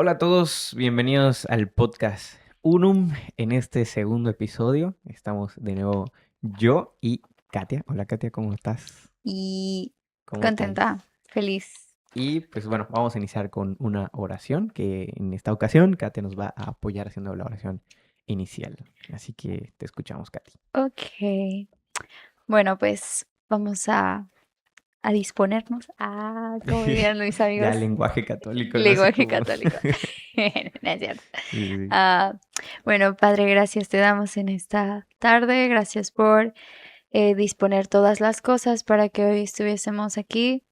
Hola a todos, bienvenidos al podcast Unum. En este segundo episodio estamos de nuevo yo y Katia. Hola Katia, ¿cómo estás? Y ¿Cómo estáis? contenta, feliz. Y pues bueno, vamos a iniciar con una oración que en esta ocasión Katia nos va a apoyar haciendo la oración inicial. Así que te escuchamos, Katia. Ok. Bueno, pues vamos a disponernos a, como dirían mis Ya amigos, lenguaje católico, no sé lenguaje cómo. católico. No es cierto. Sí, sí, sí. Ah, bueno, Padre, gracias te damos en esta tarde. Gracias por disponer todas las cosas para que hoy estuviésemos aquí.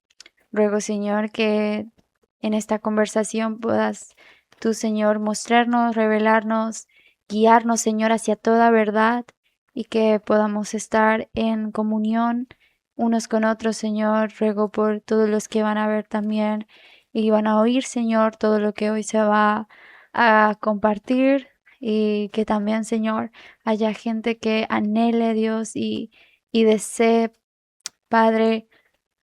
Ruego, Señor, que en esta conversación puedas tú, Señor, mostrarnos, revelarnos, guiarnos, Señor, hacia toda verdad y que podamos estar en comunión unos con otros, Señor. Ruego por todos los que van a ver también y van a oír, Señor, todo lo que hoy se va a compartir y que también, Señor, haya gente que anhele, Dios, y desee, Padre,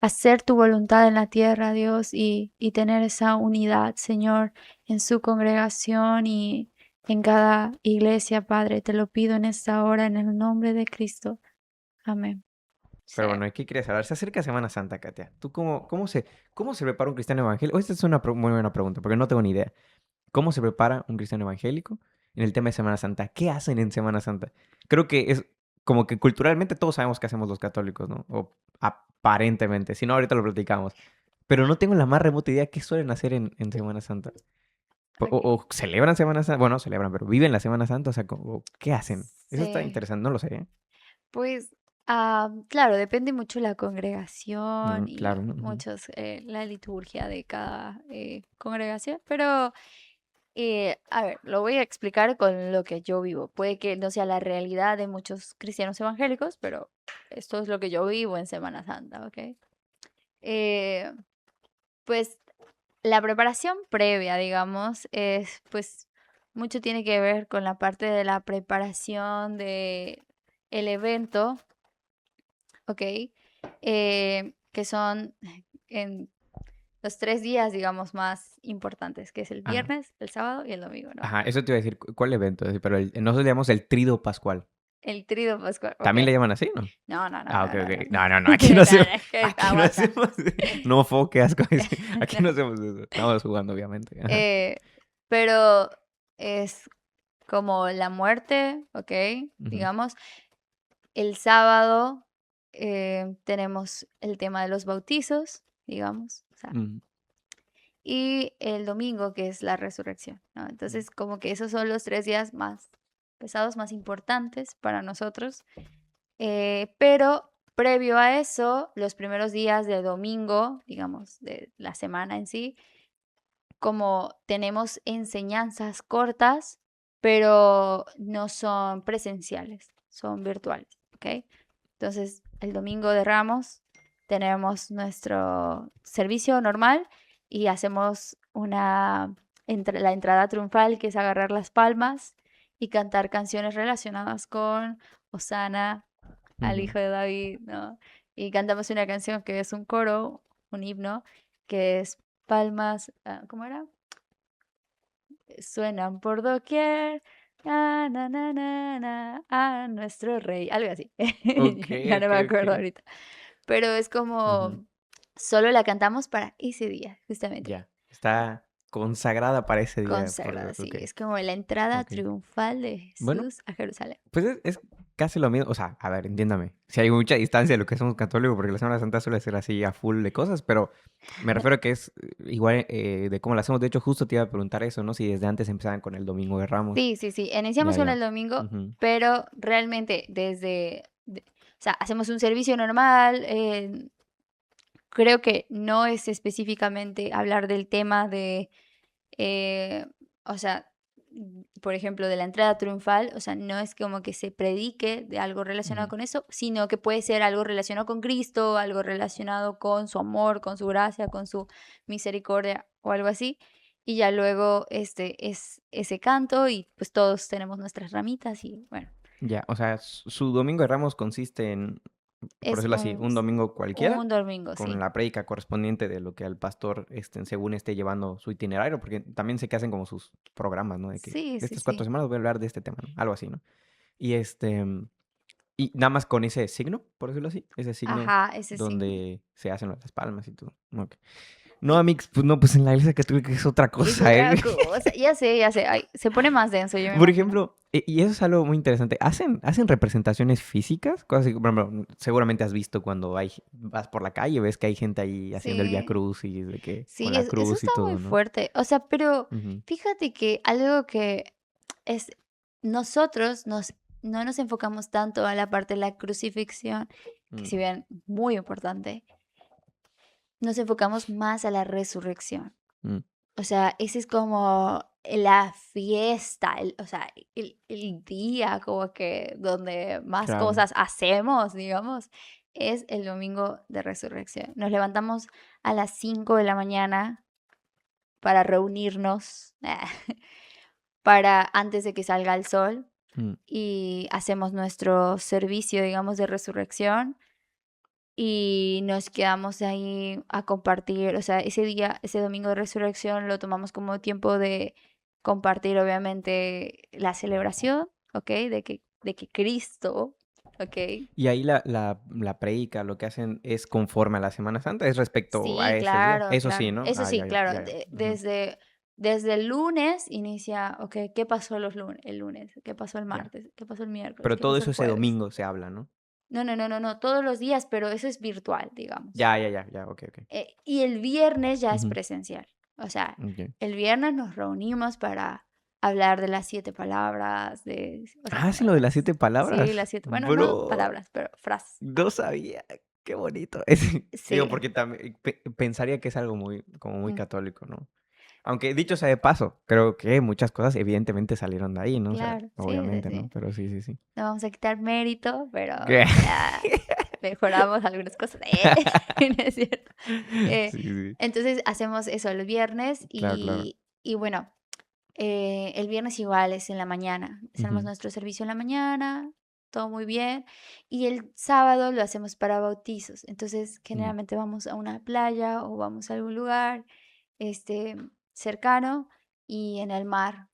hacer tu voluntad en la tierra, Dios, y tener esa unidad, Señor, en su congregación y en cada iglesia, Padre. Te lo pido en esta hora, en el nombre de Cristo. Amén. Sí. Pero bueno, ¿qué quieres hablar? Se acerca Semana Santa, Katia. ¿Tú cómo se prepara un cristiano evangélico? Esta es una muy buena pregunta, porque no tengo ni idea. ¿Cómo se prepara un cristiano evangélico en el tema de Semana Santa? ¿Qué hacen en Semana Santa? Creo que es como que culturalmente todos sabemos qué hacemos los católicos, ¿no? O aparentemente, si no, ahorita lo platicamos. Pero no tengo la más remota idea qué suelen hacer en Semana Santa. Ok. O celebran Semana Santa. Bueno, no celebran, pero viven la Semana Santa. O sea, ¿qué hacen? Eso está Sí, interesante, no lo sé, ¿eh? pues claro, depende mucho la congregación Claro, y ¿no? Ujú. muchos la liturgia de cada congregación, pero a ver, lo voy a explicar con lo que yo vivo. Puede que no sea la realidad de muchos cristianos evangélicos, pero esto es lo que yo vivo en Semana Santa, ¿ok? Eh, pues la preparación previa, digamos, es pues mucho tiene que ver con la parte de la preparación de el evento, ¿ok? Que son en los 3 días, digamos, más importantes, que es el Ajá. viernes, el sábado y el domingo, ¿no? Ajá, eso te iba a decir, ¿cuál evento? Pero nosotros le llamamos el Trido Pascual. El trido pascual, ¿ok? ¿También le llaman así, no? No, no, no, Ah, ok, no, no, no. ok. No, no, no, aquí no No, hacemos, no, que aquí no aguanta. hacemos, no fo, qué asco. Aquí no hacemos eso. Estamos jugando, obviamente. Ajá. Eh, pero es como la muerte, ¿ok? Ujú, Digamos, el sábado tenemos el tema de los bautizos, digamos, o sea, ujú, y el domingo, que es la resurrección, ¿no? Entonces, como que esos son los 3 días más pesados, más importantes para nosotros. Pero previo a eso, los primeros días de domingo, digamos, de la semana en sí, como tenemos enseñanzas cortas, pero no son presenciales, son virtuales, ¿ok? Entonces, el domingo de Ramos tenemos nuestro servicio normal y hacemos la entrada triunfal, que es agarrar las palmas y cantar canciones relacionadas con Hosana al ujú. hijo de David, ¿no? Y cantamos una canción que es un coro, un himno, que es palmas, ¿cómo era? Suenan por doquier, na, na, na, na, na, a nuestro rey, algo así. Ok, Ya no ok, me ok. acuerdo ahorita. Pero es Ujú, como, solo la cantamos para ese día, justamente. ya. Está consagrada para ese día. Consagrada, sí. Ok, Es como la entrada ok. triunfal de Bueno, Jesús a Jerusalén. pues es casi lo mismo. O sea, a ver, entiéndame. Si hay mucha distancia de lo que somos católicos, porque la Semana Santa suele ser así a full de cosas, pero me refiero a que es igual de cómo lo hacemos. De hecho, justo te iba a preguntar eso, ¿no? Si desde antes empezaban con el Domingo de Ramos. Sí, sí, sí. Iniciamos Ya, con el ya. domingo, Ujú, pero realmente o sea, hacemos un servicio normal. Creo que no es específicamente hablar del tema de, eh, o sea, por ejemplo, de la entrada triunfal, o sea, no es como que se predique de algo relacionado ujú. con eso, sino que puede ser algo relacionado con Cristo, algo relacionado con su amor, con su gracia, con su misericordia o algo así. Y ya luego es ese canto y pues todos tenemos nuestras ramitas y bueno. Ya, o sea, su Domingo de Ramos consiste en por Es decirlo así, un domingo cualquiera, un domingo, con sí. la prédica correspondiente de lo que el pastor, según esté llevando su itinerario, porque también sé que hacen como sus programas, ¿no? De que Sí, sí, estas 4 sí. semanas voy a hablar de este tema, ¿no? Algo así, ¿no? Y y nada más con ese signo, por decirlo así, ese signo Ajá, ese signo. donde se hacen las palmas y todo. Ok. No, Amix, pues no, pues en la iglesia católica es otra Es cosa, ¿eh? otra cosa. Ya sé, ya sé. Ay, se pone más denso, yo me Por imagino. ejemplo, y eso es algo muy interesante. ¿Hacen representaciones físicas? Cosas así, por ejemplo, seguramente has visto cuando vas por la calle, ves que hay gente ahí haciendo el Vía Sí, Cruz y de que con sí, la eso cruz y está muy todo, ¿no? fuerte. O sea, pero Ujú, fíjate que algo que es, nosotros no nos enfocamos tanto a la parte de la crucifixión, que mm, si bien muy importante, nos enfocamos más a la resurrección. mm, O sea, ese es como la fiesta, o sea, el día como que donde más claro. cosas hacemos, digamos, es el domingo de resurrección. Nos levantamos a las 5 de la mañana para reunirnos, para antes de que salga el sol Mm, y hacemos nuestro servicio, digamos, de resurrección y nos quedamos ahí a compartir, o sea, ese día, ese domingo de resurrección lo tomamos como tiempo de compartir, obviamente, la celebración, ¿ok? De que Cristo, ¿ok? y ahí la prédica, lo que hacen es conforme a la Semana Santa, es respecto a Sí, ese día. claro, Eso sí, claro. ¿no? Eso Ah, sí, ya, ya, claro. ya, ya. Ujú, Desde el lunes inicia, ok, ¿qué pasó el lunes? ¿Qué pasó el ya. martes? ¿Qué pasó el miércoles? Pero ¿Qué todo pasó eso el ese jueves? domingo se habla, ¿no? No, no, no, no, no, todos los días, pero eso es virtual, digamos. Ya, ya, ya, ya, ok, ok. Y el viernes ya es Ujú, presencial. O sea, ok. el viernes nos reunimos para hablar de las 7 palabras, o sea, Sí, lo de las 7 sí, palabras. las 7, bueno, no Bro, palabras, pero frases. no sabía. Qué bonito. Digo, Sí, porque también pensaría que es algo muy, como muy mm, católico, ¿no? Aunque dicho sea de paso, creo que muchas cosas evidentemente salieron de ahí, ¿no? O sea, claro, sí, sí, obviamente, ¿no? sí. Pero sí, sí, sí. No vamos a quitar mérito, pero ¿Qué? ya mejoramos algunas cosas. No es cierto. Eh, Sí, sí. entonces hacemos eso el viernes Claro, claro. y bueno, el viernes igual es en la mañana. Hacemos Ujú, nuestro servicio en la mañana, todo muy bien. Y el sábado lo hacemos para bautizos. Entonces, mm, generalmente vamos a una playa o vamos a algún lugar este, cercano y en el mar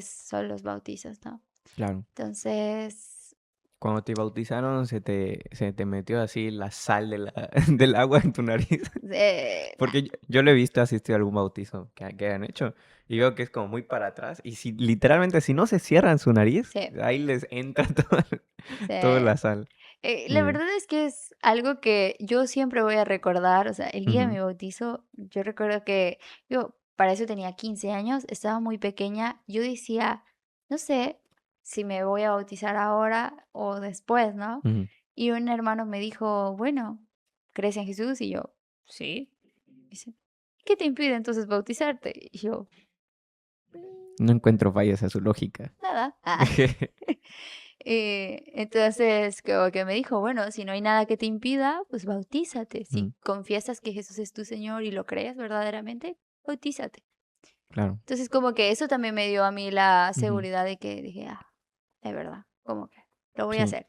son los bautizos, ¿no? claro. Entonces, Cuando te bautizaron, se te metió así la sal del agua en tu nariz. nah, Porque yo lo he visto asistir a algún bautizo que hayan hecho y veo que es como muy para atrás y si literalmente si no se cierran su nariz, sí, ahí les entra toda sí. la sal. La Eh, verdad es que es algo que yo siempre voy a recordar, o sea, el día de ujú, mi bautizo, yo recuerdo que yo para eso tenía 15 años, estaba muy pequeña, yo decía, no sé si me voy a bautizar ahora o después, ¿no? ujú. Y un hermano me dijo, bueno, ¿crees en Jesús? Y yo, sí. Dice, ¿qué te impide entonces bautizarte? Y yo, No "Mm, encuentro fallas a su lógica. nada. Ah. Entonces, como que me dijo, bueno, si no hay nada que te impida, pues bautízate. Si Mm, confiesas que Jesús es tu Señor y lo crees verdaderamente, bautízate. claro. Entonces, como que eso también me dio a mí la Ujú, seguridad de que dije, es verdad, como que lo voy a sí, hacer.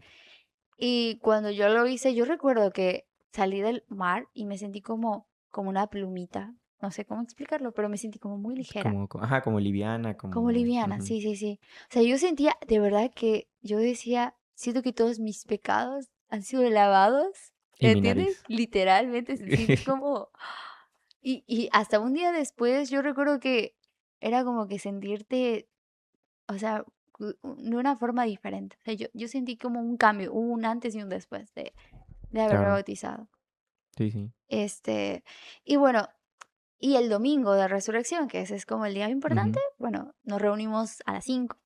Y cuando yo lo hice, yo recuerdo que salí del mar y me sentí como una plumita. No sé cómo explicarlo, pero me sentí como muy ligera. como liviana, Como como... liviana, ujú, sí, sí, sí. O sea, yo sentía, de verdad que yo decía, siento que todos mis pecados han sido lavados, y mi ¿entiendes? nariz. Literalmente se siente como... Y hasta un día después yo recuerdo que era como que sentirte, o sea, de una forma diferente. O sea, yo sentí como un cambio, hubo un antes y un después de haberme Claro, bautizado. sí, sí. Este, y bueno, y el domingo de resurrección, que ese es como el día importante, Ujú, bueno, nos reunimos a las 5.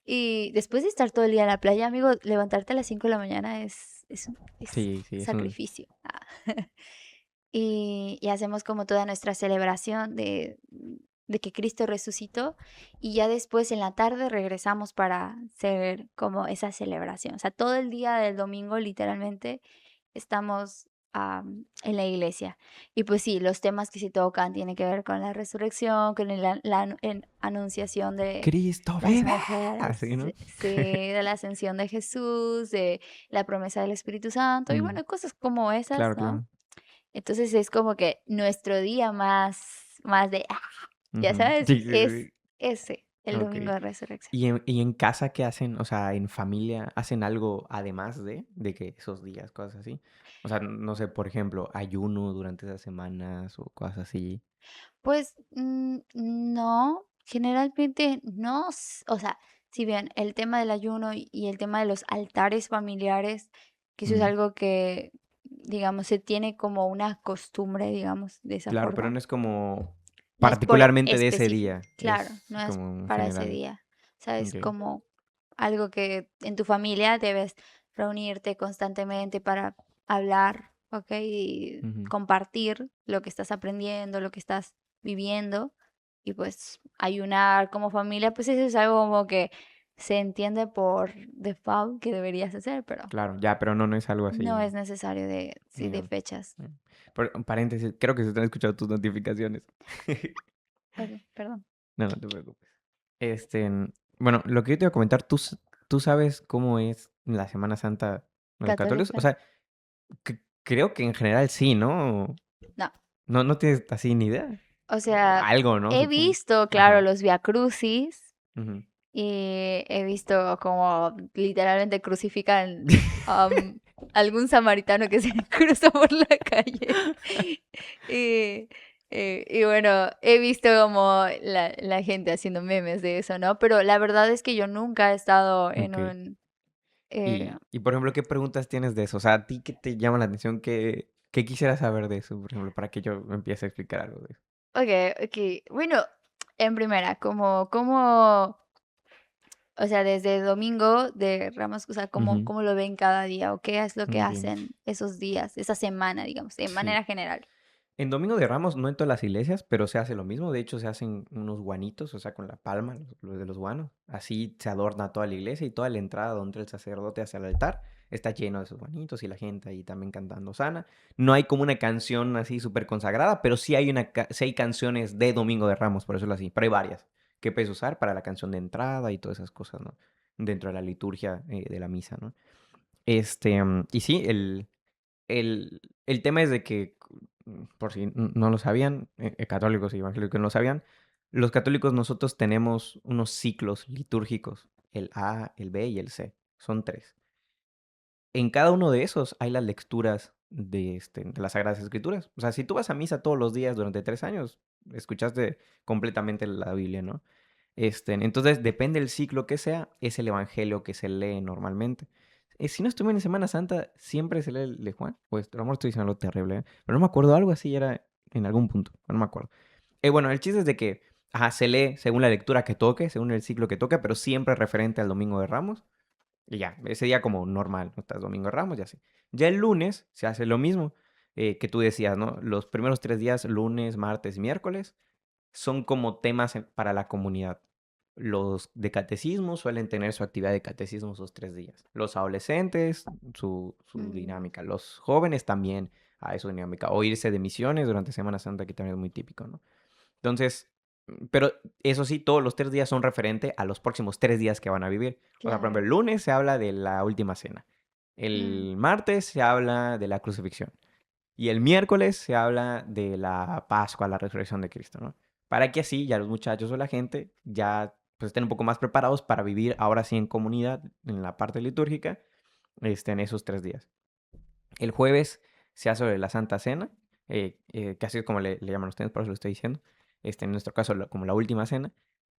Y después de estar todo el día en la playa, amigo, levantarte a las 5 de la mañana es sí, sí, es un... sacrificio. Y hacemos como toda nuestra celebración de que Cristo resucitó y ya después en la tarde regresamos para hacer como esa celebración. O sea, todo el día del domingo literalmente estamos en la iglesia. Y pues sí, los temas que se tocan tienen que ver con la resurrección, con anunciación de Cristo las vive. mujeres, Así, ¿no? sí, de la ascensión de Jesús, de la promesa del Espíritu Santo y Mm, bueno, cosas como esas, claro, ¿no? claro. Entonces es como que nuestro día más de, ya Ujú. sabes, Sí, sí, es sí. ese, el Ok. domingo de resurrección. ¿Y en casa qué hacen? O sea, en familia, ¿hacen algo además de que esos días, cosas así? O sea, no sé, por ejemplo, ayuno durante esas semanas o cosas así. Pues no, generalmente no, o sea, si bien el tema del ayuno y el tema de los altares familiares, que eso es Mm, algo que, digamos, se tiene como una costumbre, digamos, de esa claro, pero forma. no es como No es por particularmente de ese específico, día, claro, es no es como en para ese general. día. O sea, es Ok. como algo que en tu familia debes reunirte constantemente para hablar, ¿ok? Y Ujú. compartir lo que estás aprendiendo, lo que estás viviendo. Y pues ayunar como familia, pues eso es algo como que se entiende por default que deberías hacer, pero Claro, ya, pero no, no es algo no así, es necesario de, sí, de digamos. fechas. Mm. Paréntesis, creo que se están escuchando tus notificaciones. Ok, perdón. No, no te preocupes. Bueno, lo que yo te iba a comentar, ¿tú sabes cómo es la Semana Santa de los católicos? O Católica. sea, creo que en general sí, ¿no? No. No tienes así ni idea. O O sea, algo, ¿no? he Supongo. visto, claro, Ajá. los viacrucis Ujú. y he visto como literalmente crucifican am, algún samaritano que se cruza por la calle. Y, y bueno, he visto como la gente haciendo memes de eso, ¿no? Pero la verdad es que yo nunca he estado en Ok. un... eh, Y, por ejemplo, ¿qué preguntas tienes de eso? O sea, ¿a ti qué te llama la atención? ¿Qué quisieras saber de eso, por ejemplo, para que yo empiece a explicar algo de eso? ok, ok. Bueno, en primera, como o sea, desde domingo de Ramos, o sea, Ujú. cómo lo ven cada día o qué es lo que Ok. hacen esos días, esa semana, digamos, de Sí. manera general. En Domingo de Ramos, no en todas las iglesias, pero se hace lo mismo. De hecho, se hacen unos guanitos, o sea, con la palma, los de los guanos. Así se adorna toda la iglesia y toda la entrada donde el sacerdote hacia el altar está lleno de esos guanitos y la gente ahí también cantando sana. No hay como una canción así súper consagrada, pero sí hay canciones de Domingo de Ramos, por eso es así. Pero hay varias que puedes usar para la canción de entrada y todas esas cosas, ¿no? Dentro de la liturgia de la misa, ¿no? Y sí, el tema es de que, por si no lo sabían, católicos y evangélicos no lo sabían, los católicos nosotros tenemos unos ciclos litúrgicos, el A, el B y el C. Son tres. En cada uno de esos hay las lecturas de las Sagradas Escrituras. O sea, si tú vas a misa todos los días durante 3 años, escuchaste completamente la Biblia, ¿no? Entonces, depende del ciclo que sea, es el evangelio que se lee normalmente. Si no estuve en Semana Santa, siempre se lee el de Juan. Pues, a lo mejor estoy diciendo algo terrible, ¿eh? Pero no me acuerdo, algo así era en algún punto, no me acuerdo. Bueno, el chiste es de que, ajá, se lee según la lectura que toque, según el ciclo que toque, pero siempre referente al Domingo de Ramos. Y ya, ese día como normal, ¿no? Estás Domingo de Ramos, ya así. Ya el lunes se hace lo mismo que tú decías, ¿no? Los primeros 3 días, lunes, martes, miércoles, son como temas para la comunidad. Los de catecismo suelen tener su actividad de catecismo esos 3 días. Los adolescentes, su Mm, dinámica. Los jóvenes también a su dinámica. O irse de misiones durante Semana Santa, que también es muy típico, ¿no? Entonces, pero eso sí, todos los 3 días son referente a los próximos 3 días que van a vivir. O sea, por ejemplo, claro. el lunes se habla de la última cena. Mm, El martes se habla de la crucifixión. Y el miércoles se habla de la Pascua, la resurrección de Cristo, ¿no? Para que así ya los muchachos o la gente ya pues estén un poco más preparados para vivir ahora sí en comunidad, en la parte litúrgica, en esos 3 días. El jueves se hace sobre la Santa Cena, que así es como le llaman ustedes, por eso lo estoy diciendo. En nuestro caso, como la última cena,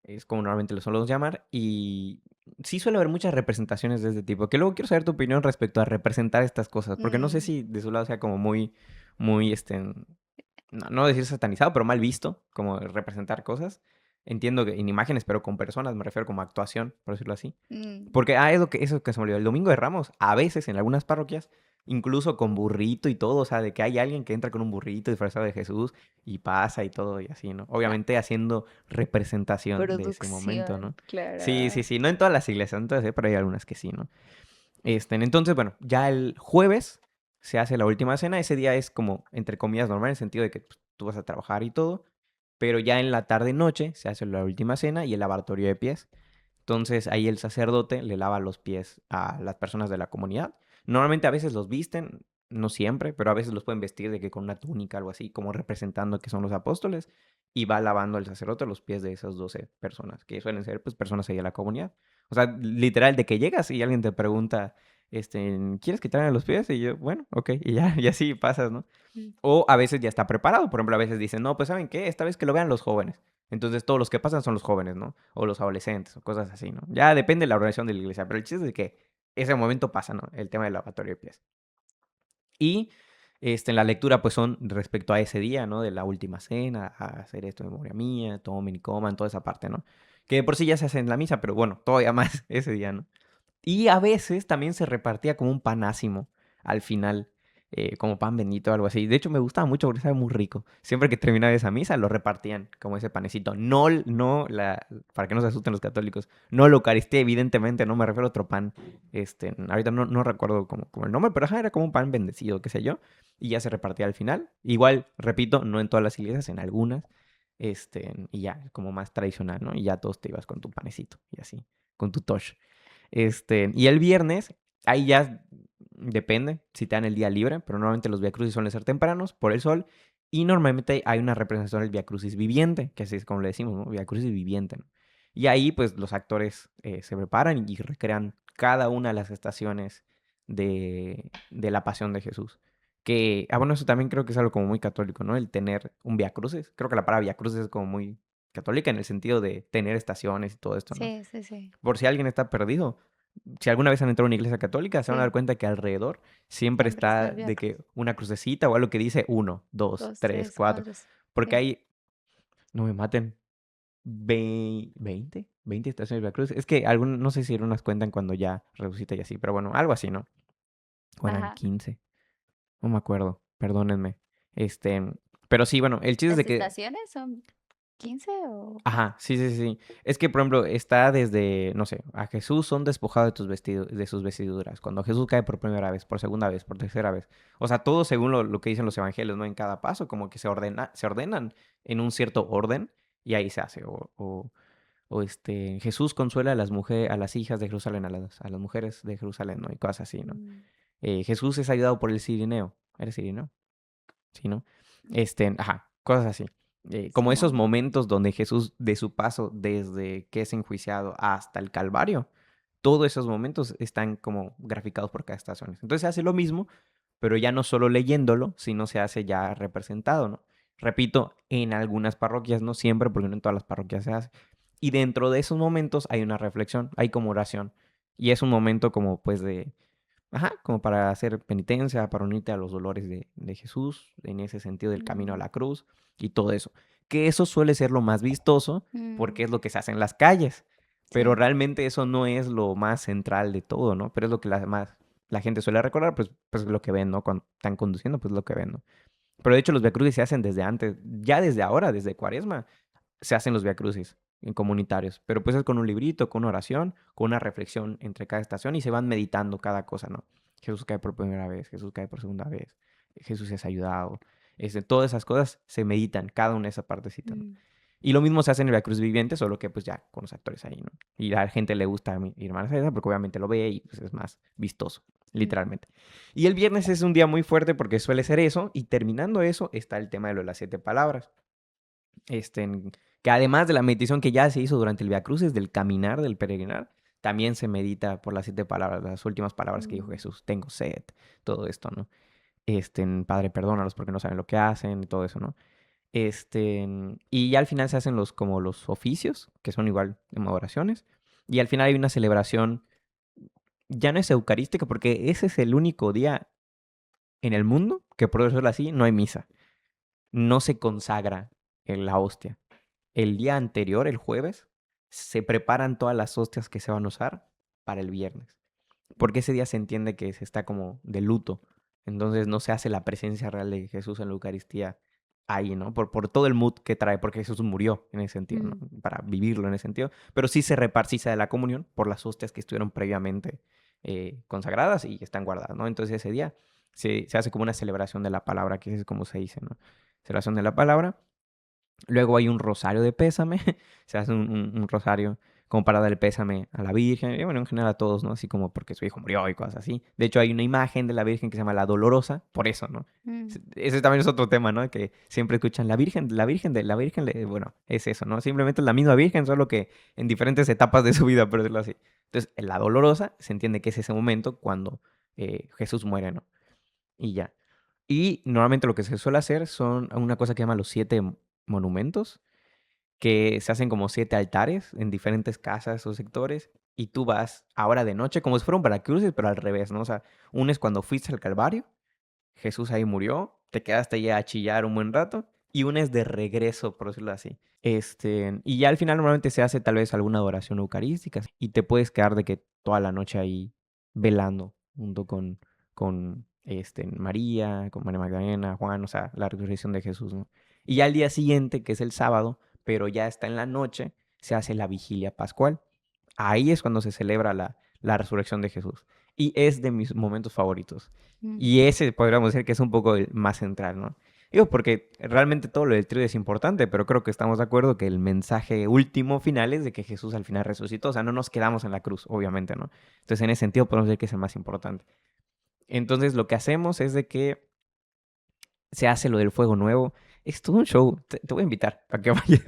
es como normalmente lo solemos llamar. Y sí suele haber muchas representaciones de este tipo. Que luego quiero saber tu opinión respecto a representar estas cosas, porque no sé mm, si de su lado sea como muy, no decir satanizado, pero mal visto, como representar cosas. Entiendo que en imágenes, pero con personas, me refiero como actuación, por decirlo así. mm. Porque, eso que se me olvidó, el Domingo de Ramos, a veces en algunas parroquias, incluso con burrito y todo, o sea, de que hay alguien que entra con un burrito disfrazado de Jesús y pasa y todo y así, ¿no? La Obviamente haciendo representación de ese momento, ¿no? producción, Sí, sí, claro. sí, no en todas las iglesias, entonces, pero hay algunas que sí, ¿no? Entonces, bueno, ya el jueves se hace la última cena. Ese día es como, entre comillas, normal, en el sentido de que pues, tú vas a trabajar y todo, pero ya en la tarde-noche se hace la última cena y el lavatorio de pies. Entonces ahí el sacerdote le lava los pies a las personas de la comunidad. Normalmente a veces los visten, no siempre, pero a veces los pueden vestir de que con una túnica, algo así, como representando que son los apóstoles, y va lavando el sacerdote los pies de esas 12 personas, que suelen ser pues personas ahí de la comunidad. O sea, literal, de que llegas y alguien te pregunta, ¿quieres que te laven los pies? Y yo, bueno, ok, y ya, y así pasas, ¿no? Mm. O a veces ya está preparado. Por ejemplo, a veces dicen, no, pues ¿saben qué? Esta vez que lo vean los jóvenes. Entonces todos los que pasan son los jóvenes, ¿no? O los adolescentes o cosas así, ¿no? Ya depende de la organización de la iglesia, pero el chiste es de que ese momento pasa, ¿no? El tema del lavatorio de pies. Y en la lectura, pues son respecto a ese día, ¿no? De la última cena, a hacer esto de memoria mía, tomen y coman, toda esa parte, ¿no? Que de por sí ya se hace en la misa, pero bueno, todavía más ese día, ¿no? Y a veces también se repartía como un panásimo al final, como pan bendito o algo así. De hecho, me gustaba mucho porque sabe muy rico. Siempre que terminaba esa misa, lo repartían como ese panecito. No, para que no se asusten los católicos, no la Eucaristía, evidentemente, no me refiero a otro pan. Ahorita no recuerdo como el nombre, pero ajá, era como un pan bendecido, qué sé yo. Y ya se repartía al final. Igual, repito, no en todas las iglesias, en algunas. Y ya, como más tradicional, ¿no? Y ya todos te ibas con tu panecito y así, con tu tosh. Y el viernes, ahí ya depende si te dan el día libre, pero normalmente los viacrucis suelen ser tempranos por el sol. Y normalmente hay una representación del viacrucis viviente, que así es como le decimos, ¿no? Viacrucis viviente, ¿no? Y ahí, pues, los actores se preparan y recrean cada una de las estaciones de la pasión de Jesús. Bueno, eso también creo que es algo como muy católico, ¿no? El tener un viacrucis. Creo que la palabra viacrucis es como muy católica en el sentido de tener estaciones y todo esto, ¿no? Sí, sí, sí. Por si alguien está perdido, si alguna vez han entrado a una iglesia católica, se van a dar Sí, cuenta que alrededor siempre siempre está está el de Via que una crucecita o algo que dice 1, 2, Dos, 3, tres, 4. cuatro. Porque Sí. hay, no me maten, 20 estaciones de la cruz. Es que no sé si unas cuentan cuando ya resucita y así, pero bueno, algo así, ¿no? O eran Ajá. 15, no me acuerdo, perdónenme. Este, pero sí, bueno, el chiste es de ¿Las que estaciones son 15 o...? ajá, sí, sí, sí. Es que, por ejemplo, está desde, no sé, a Jesús son despojados de de sus vestiduras. Cuando Jesús cae por primera vez, por segunda vez, por tercera vez. O sea, todo según lo que dicen los evangelios, ¿no? En cada paso, como que se ordenan en un cierto orden y ahí se hace. Jesús consuela a las mujeres, a las hijas de Jerusalén, a las mujeres de Jerusalén, ¿no? Y cosas así, ¿no? Mm, Jesús es ayudado por el Cirineo. ¿Eres Cirineo? Sí, ¿no? Ajá, cosas así. Como esos Simón. momentos donde Jesús, de su paso desde que es enjuiciado hasta el Calvario, todos esos momentos están como graficados por cada estación. Entonces se hace lo mismo, pero ya no solo leyéndolo, sino se hace ya representado, ¿no? Repito, en algunas parroquias, no siempre, porque no en todas las parroquias se hace. Y dentro de esos momentos hay una reflexión, hay como oración. Y es un momento como pues de, ajá, como para hacer penitencia, para unirte a los dolores de Jesús, en ese sentido del camino a Mm, la cruz y todo eso. Que eso suele ser lo más vistoso porque mm, es lo que se hace en las calles, pero sí. realmente eso no es lo más central de todo, ¿no? Pero es lo que la gente suele recordar, pues lo que ven, ¿no? Cuando están conduciendo, pues lo que ven, ¿no? Pero de hecho los viacrucis se hacen desde antes, ya desde ahora, desde Cuaresma, se hacen los viacrucis en comunitarios, pero pues es con un librito, con una oración, con una reflexión entre cada estación y se van meditando cada cosa, ¿no? Jesús cae por primera vez, Jesús cae por segunda vez, Jesús es ayudado. Todas esas cosas se meditan, cada una de esas partecitas, ¿no? Mm, Y lo mismo se hace en el Via Cruz Viviente, solo que pues ya con los actores ahí, ¿no? Y a la gente le gusta ir más a esa porque obviamente lo ve y pues es más vistoso, mm, literalmente. Y el viernes es un día muy fuerte porque suele ser eso, y terminando eso está el tema de lo de las 7 palabras que además de la meditación que ya se hizo durante el Via Crucis, del caminar, del peregrinar, también se medita por las 7 palabras, las últimas palabras que dijo mm, Jesús, tengo sed, todo esto, ¿no? Padre, perdónalos porque no saben lo que hacen y todo eso, ¿no? Y ya al final se hacen como los oficios, que son igual como oraciones, y al final hay una celebración, ya no es eucarística, porque ese es el único día en el mundo que, por decirlo así, no hay misa, no se consagra en la hostia. El día anterior, el jueves, se preparan todas las hostias que se van a usar para el viernes. Porque ese día se entiende que se está como de luto. Entonces no se hace la presencia real de Jesús en la Eucaristía ahí, ¿no? Por todo el mood que trae, porque Jesús murió en ese sentido, ¿no? mm, Para vivirlo en ese sentido. Pero sí se reparte, sí se da la comunión por las hostias que estuvieron previamente consagradas y están guardadas, ¿no? Entonces ese día se hace como una celebración de la palabra, que es como se dice, ¿no? Celebración de la palabra. Luego hay un rosario de pésame, se hace un rosario como para dar el pésame a la Virgen, y bueno, en general a todos, ¿no? Así como porque su hijo murió y cosas así. De hecho, hay una imagen de la Virgen que se llama la Dolorosa, por eso, ¿no? Mm, Ese también es otro tema, ¿no? Que siempre escuchan la Virgen, bueno, es eso, ¿no? Simplemente es la misma Virgen, solo que en diferentes etapas de su vida, por decirlo así. Entonces, la Dolorosa se entiende que es ese momento cuando Jesús muere, ¿no? Y ya. Y normalmente lo que se suele hacer son una cosa que llama los 7 monumentos, que se hacen como 7 altares en diferentes casas o sectores, y tú vas ahora de noche, como si fuera un Veracrucis, pero al revés, ¿no? O sea, uno es cuando fuiste al Calvario, Jesús ahí murió, te quedaste ahí a chillar un buen rato, y una es de regreso, por decirlo así. Y ya al final normalmente se hace tal vez alguna adoración eucarística, y te puedes quedar de que toda la noche ahí velando junto con María, con María Magdalena, Juan, o sea, la resurrección de Jesús, ¿no? Y ya al día siguiente, que es el sábado, pero ya está en la noche, se hace la vigilia pascual. Ahí es cuando se celebra la resurrección de Jesús. Y es de mis momentos favoritos. mm, Y ese podríamos decir que es un poco el más central, ¿no? Digo, porque realmente todo lo del trío es importante, pero creo que estamos de acuerdo que el mensaje último final es de que Jesús al final resucitó. O sea, no nos quedamos en la cruz, obviamente, ¿no? Entonces, en ese sentido podemos decir que es el más importante. Entonces, lo que hacemos es de que se hace lo del fuego nuevo. Es todo un show. Te voy a invitar para que vayas.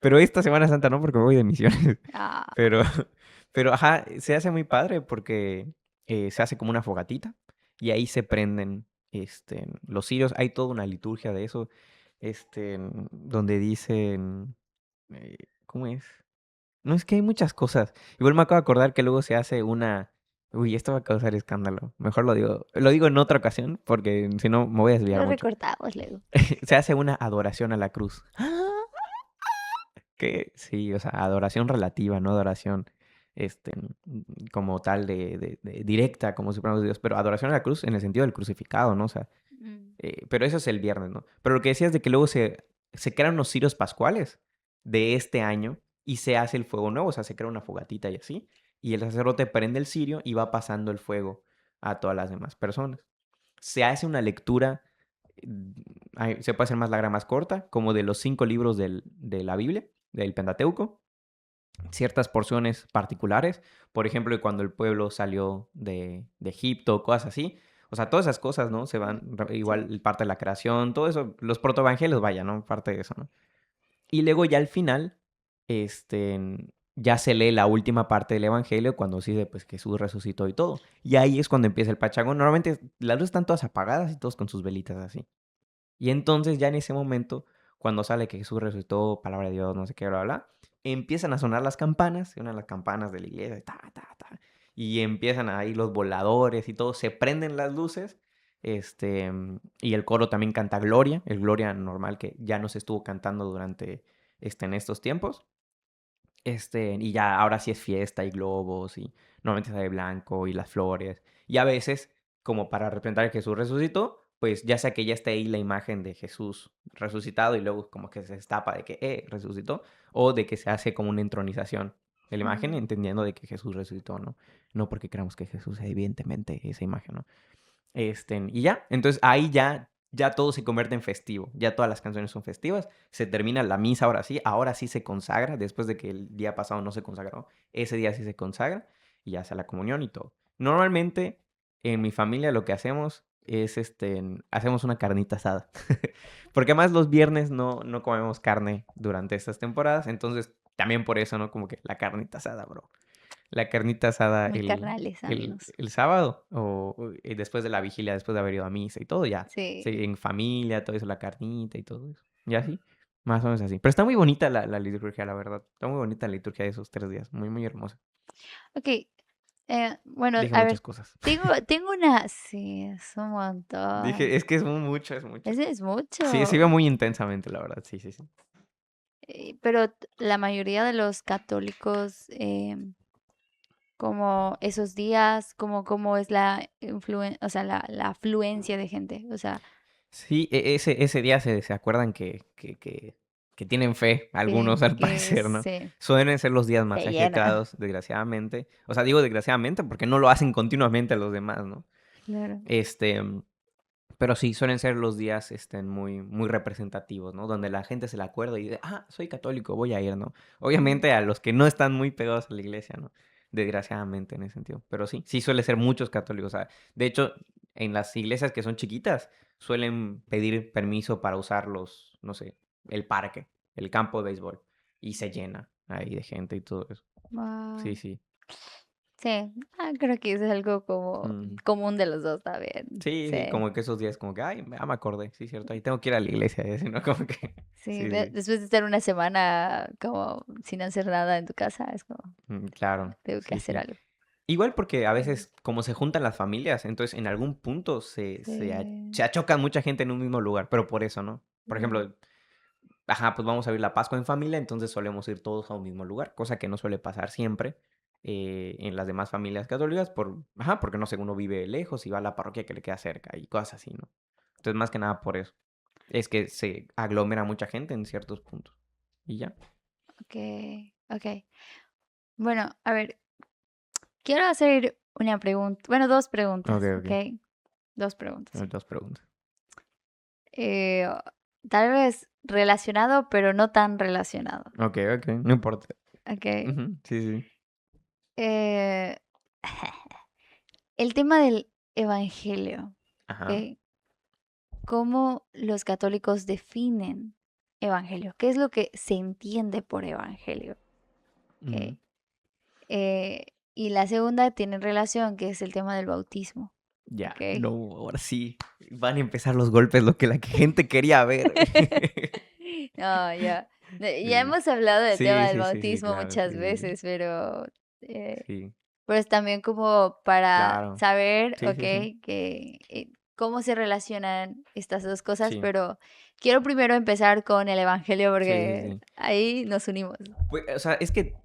Pero esta Semana Santa no, porque voy de misiones. ah, Pero, pero, ajá, se hace muy padre porque se hace como una fogatita y ahí se prenden los cirios. Hay toda una liturgia de eso, donde dicen, ¿cómo es? No, es que hay muchas cosas. Igual me acabo de acordar que luego se hace una... Uy, esto va a causar escándalo. Mejor lo digo en otra ocasión porque si no me voy a desviar lo mucho. recortamos luego. Se hace una adoración a la cruz. Que sí, o sea, adoración relativa, no adoración como tal de directa, como si fuéramos Dios, pero adoración a la cruz en el sentido del crucificado, ¿no? O sea, Mm, pero eso es el viernes, ¿no? Pero lo que decías de que luego se crean los cirios pascuales de este año y se hace el fuego nuevo, o sea, se crea una fogatita y así, y el sacerdote prende el cirio y va pasando el fuego a todas las demás personas. Se hace una lectura, mm, se puede hacer más larga, más corta, como de los 5 libros de la Biblia, del Pentateuco, ciertas porciones particulares, por ejemplo, de cuando el pueblo salió de Egipto, cosas así. O sea, todas esas cosas, ¿no? Se van, sí. igual parte de la creación, todo eso, los protoevangelios, vaya, ¿no? Parte de eso, ¿no? Y luego ya al final, ya se lee la última parte del evangelio cuando dice, pues, que Jesús resucitó y todo. Y ahí es cuando empieza el pachangón. Normalmente las luces están todas apagadas y todos con sus velitas así. Y entonces ya en ese momento, cuando sale que Jesús resucitó, palabra de Dios, no sé qué, bla, bla, empiezan a sonar las campanas, suenan las campanas de la iglesia, ta, ta, ta, y empiezan ahí los voladores y todo, se prenden las luces, y el coro también canta Gloria, el Gloria normal que ya no se estuvo cantando durante, en estos tiempos, y ya ahora sí es fiesta y globos y normalmente está de blanco y las flores. Y a veces, como para representar que Jesús resucitó, pues ya sea que ya esté ahí la imagen de Jesús resucitado y luego como que se destapa de que resucitó, o de que se hace como una entronización de la imagen, Mm, entendiendo de que Jesús resucitó, ¿no? No porque creamos que Jesús es evidentemente esa imagen, ¿no? Y ya, entonces ahí ya todo se convierte en festivo, ya todas las canciones son festivas, se termina la misa ahora sí se consagra, después de que el día pasado no se consagró, ese día sí se consagra y ya sea la comunión y todo. Normalmente en mi familia lo que hacemos es, hacemos una carnita asada, porque además los viernes no comemos carne durante estas temporadas, entonces también por eso, ¿no? Como que la carnita asada, bro. La carnita asada muy carnales, amigos. el sábado o después de la vigilia, después de haber ido a misa y todo, ya. Sí, Sí. en familia, todo eso, la carnita y todo eso. Y así, más o menos así. Pero está muy bonita la liturgia, la verdad. Está muy bonita la liturgia de esos 3 días. Muy, muy hermosa. Ok, bueno, Dije a muchas ver, cosas. tengo una, sí, es un Dije, montón. es que es mucho, es mucho. Ese es Sí, se mucho. iba muy intensamente, la verdad. Sí, sí, sí. Pero la mayoría de los católicos, como esos días, como es la o sea, la afluencia de gente. O sea, Sí, ese día se acuerdan que tienen fe, algunos al que parecer, ¿no? se, Suelen ser los días más se llena. agitados, desgraciadamente. O sea, digo desgraciadamente porque no lo hacen continuamente a los demás, ¿no? Claro. Este, Pero sí, suelen ser los días muy, muy representativos, ¿no? Donde la gente se le acuerda y dice, ah, soy católico, voy a ir, ¿no? Mm. Obviamente a los que no están muy pegados a la iglesia, ¿no? Desgraciadamente en ese sentido. Pero sí, sí suele ser muchos católicos. O sea, de hecho, en las iglesias que son chiquitas, suelen pedir permiso para usar los, no sé, el parque, el campo de béisbol. Y se llena ahí de gente y todo eso. Sí, Wow. sí. Sí, creo que es algo como Mm. común de los dos también. Sí, sí, Sí, como que esos días, como que, ay, me acordé, sí, cierto, ahí tengo que ir a la iglesia, y así, ¿no? Como que, sí. sí, sí. Después de estar una semana como sin hacer nada en tu casa, es como, Claro, tengo que sí, hacer sí. algo. Igual porque a Mm. veces, como se juntan las familias, entonces en algún punto se Sí. achocan mucha gente en un mismo lugar, pero por eso, ¿no? Por Mm. ejemplo, ajá, pues vamos a ver la Pascua en familia, entonces solemos ir todos a un mismo lugar, cosa que no suele pasar siempre en las demás familias católicas, ajá, porque no sé, uno vive lejos y va a la parroquia que le queda cerca y cosas así, ¿no? Entonces, más que nada por eso. Es que se aglomera mucha gente en ciertos puntos. Y ya. Ok, ok. Bueno, a ver, quiero hacer una pregunta, bueno, dos Ok, preguntas, ok. ok, dos preguntas. Dos preguntas. Eh, Tal vez relacionado, pero no tan relacionado, Ok, ok. No importa. ok. Ujú, sí, sí. Eh, el tema del evangelio, Ajá. ok. ¿Cómo los católicos definen evangelio? ¿Qué es lo que se entiende por evangelio? Ujú. Ok. Y la segunda tiene relación, que es el tema del bautismo. Ya. Ok. No, ahora sí. Van a empezar los golpes, lo que la gente quería ver. No, ya. Ya Sí. hemos hablado del tema Sí, del sí, sí, sí, bautismo claro. Sí, muchas sí. veces, pero Sí, pues también como para claro. saber, Sí, ok, sí, sí. que cómo se relacionan estas dos cosas, Sí. pero quiero primero empezar con el evangelio Sí, sí, porque sí. ahí nos unimos. Pues, o sea, es que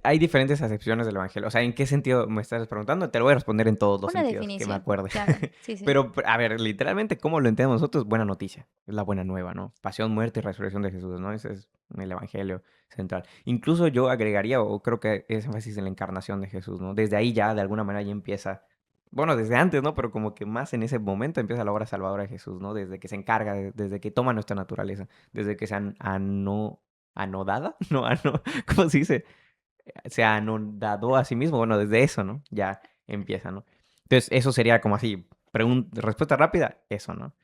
hay diferentes acepciones del evangelio. O sea, ¿en qué sentido me estás preguntando? Te lo voy a responder en todos los Una sentidos, que me definición, acuerde. claro, sí, sí. Pero, a ver, literalmente, ¿cómo lo entendemos nosotros? Buena noticia. Es la buena nueva, ¿no? Pasión, muerte y resurrección de Jesús, ¿no? Ese es el evangelio central. Incluso yo agregaría, o creo que es énfasis en la encarnación de Jesús, ¿no? Desde ahí ya, de alguna manera, ya empieza. Bueno, desde antes, ¿no? Pero como que más en ese momento empieza la obra salvadora de Jesús, ¿no? Desde que se encarga, desde que toma nuestra naturaleza, desde que se anodada, no, ¿cómo se dice? Se anodado a sí mismo, bueno, desde eso, ¿no? Ya empieza, ¿no? Entonces, eso sería como así, respuesta rápida, eso, ¿no?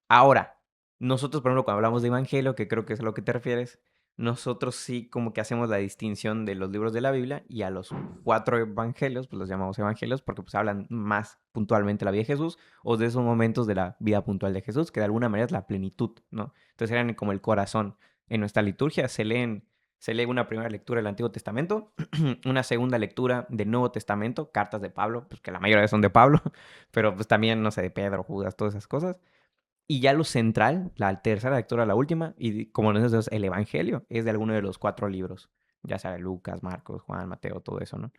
Ahora, nosotros, por ejemplo, cuando hablamos de evangelio, que creo que es a lo que te refieres, nosotros sí como que hacemos la distinción de los libros de la Biblia y a los cuatro evangelios, pues los llamamos evangelios porque pues hablan más puntualmente de la vida de Jesús o de esos momentos de la vida puntual de Jesús, que de alguna manera es la plenitud, ¿no? Entonces eran como el corazón. En nuestra liturgia se lee una primera lectura del Antiguo Testamento, una segunda lectura del Nuevo Testamento, cartas de Pablo, pues que la mayoría son de Pablo, pero pues también, no sé, de Pedro, Judas, todas esas cosas. Y ya lo central, la tercera lectura, la última, y como nosotros, el Evangelio, es de alguno de los cuatro libros, ya sea Lucas, Marcos, Juan, Mateo, todo eso, ¿no?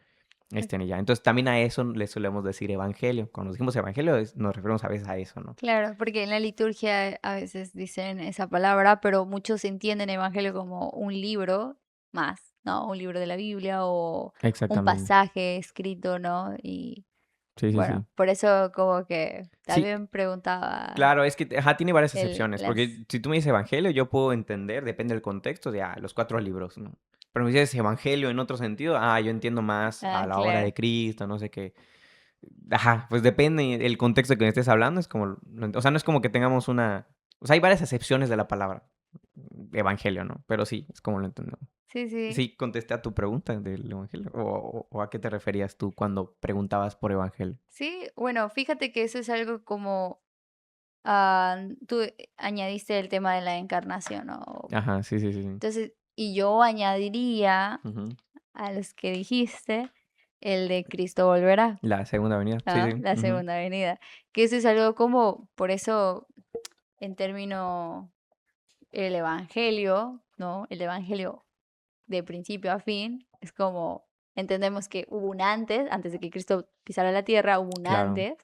Y ya. Entonces también a eso le solemos decir Evangelio. Cuando decimos Evangelio nos referimos a veces a eso, ¿no? Claro, porque en la liturgia a veces dicen esa palabra, pero muchos entienden evangelio como un libro más, ¿no? Un libro de la Biblia o un Exactamente. pasaje escrito, ¿no? Y Sí, sí, bueno, sí. por eso como que Sí, también preguntaba claro, es que ajá, tiene varias el, excepciones, las... porque si tú me dices evangelio, yo puedo entender, depende del contexto, de los cuatro libros, ¿no? Pero me dices evangelio en otro sentido, yo entiendo más a Ah, la hora claro. de Cristo, no sé qué. Ajá, pues depende el contexto que me estés hablando, es como, o sea, no es como que tengamos o sea, hay varias excepciones de la palabra evangelio, ¿no? Pero sí, es como lo entendemos. Sí, sí. Sí, contesté a tu pregunta del evangelio, o a qué te referías tú cuando preguntabas por evangelio. Sí, bueno, fíjate que eso es algo como tú añadiste el tema de la encarnación, ¿no? Ajá, sí, sí, sí, sí. Entonces, y yo añadiría Ujú. a los que dijiste el de Cristo volverá, La segunda venida, sí, sí. la Ujú. segunda venida, que eso es algo como, por eso en término el evangelio, ¿no? El evangelio de principio a fin, es como entendemos que hubo un antes de que Cristo pisara la tierra, hubo un Claro, antes,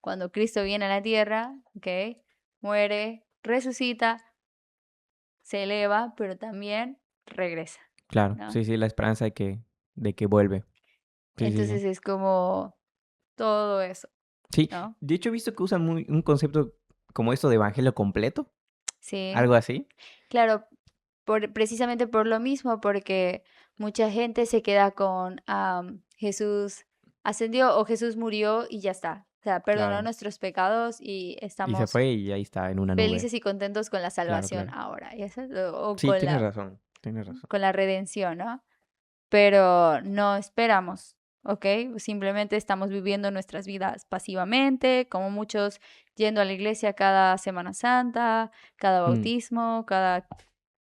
cuando Cristo viene a la tierra, ¿ok? Muere, resucita, se eleva, pero también regresa, claro. ¿no? Sí, sí, la esperanza de que vuelve. Sí, sí, sí. Entonces es como todo eso, Sí, ¿no? de hecho he visto que usan un concepto. como esto de evangelio completo, Sí, algo así. claro, precisamente por lo mismo, porque mucha gente se queda con Jesús ascendió o Jesús murió y ya está. O sea, perdonó Claro. nuestros pecados y Y se estamos fue y ahí está, en una nube. felices y contentos con la Claro, salvación claro. ahora, y eso, o Sí, tienes razón, tienes razón. con la redención, ¿no? Pero no esperamos, ¿ok? Simplemente estamos viviendo nuestras vidas pasivamente, como muchos yendo a la iglesia cada Semana Santa, cada Mm, bautismo, cada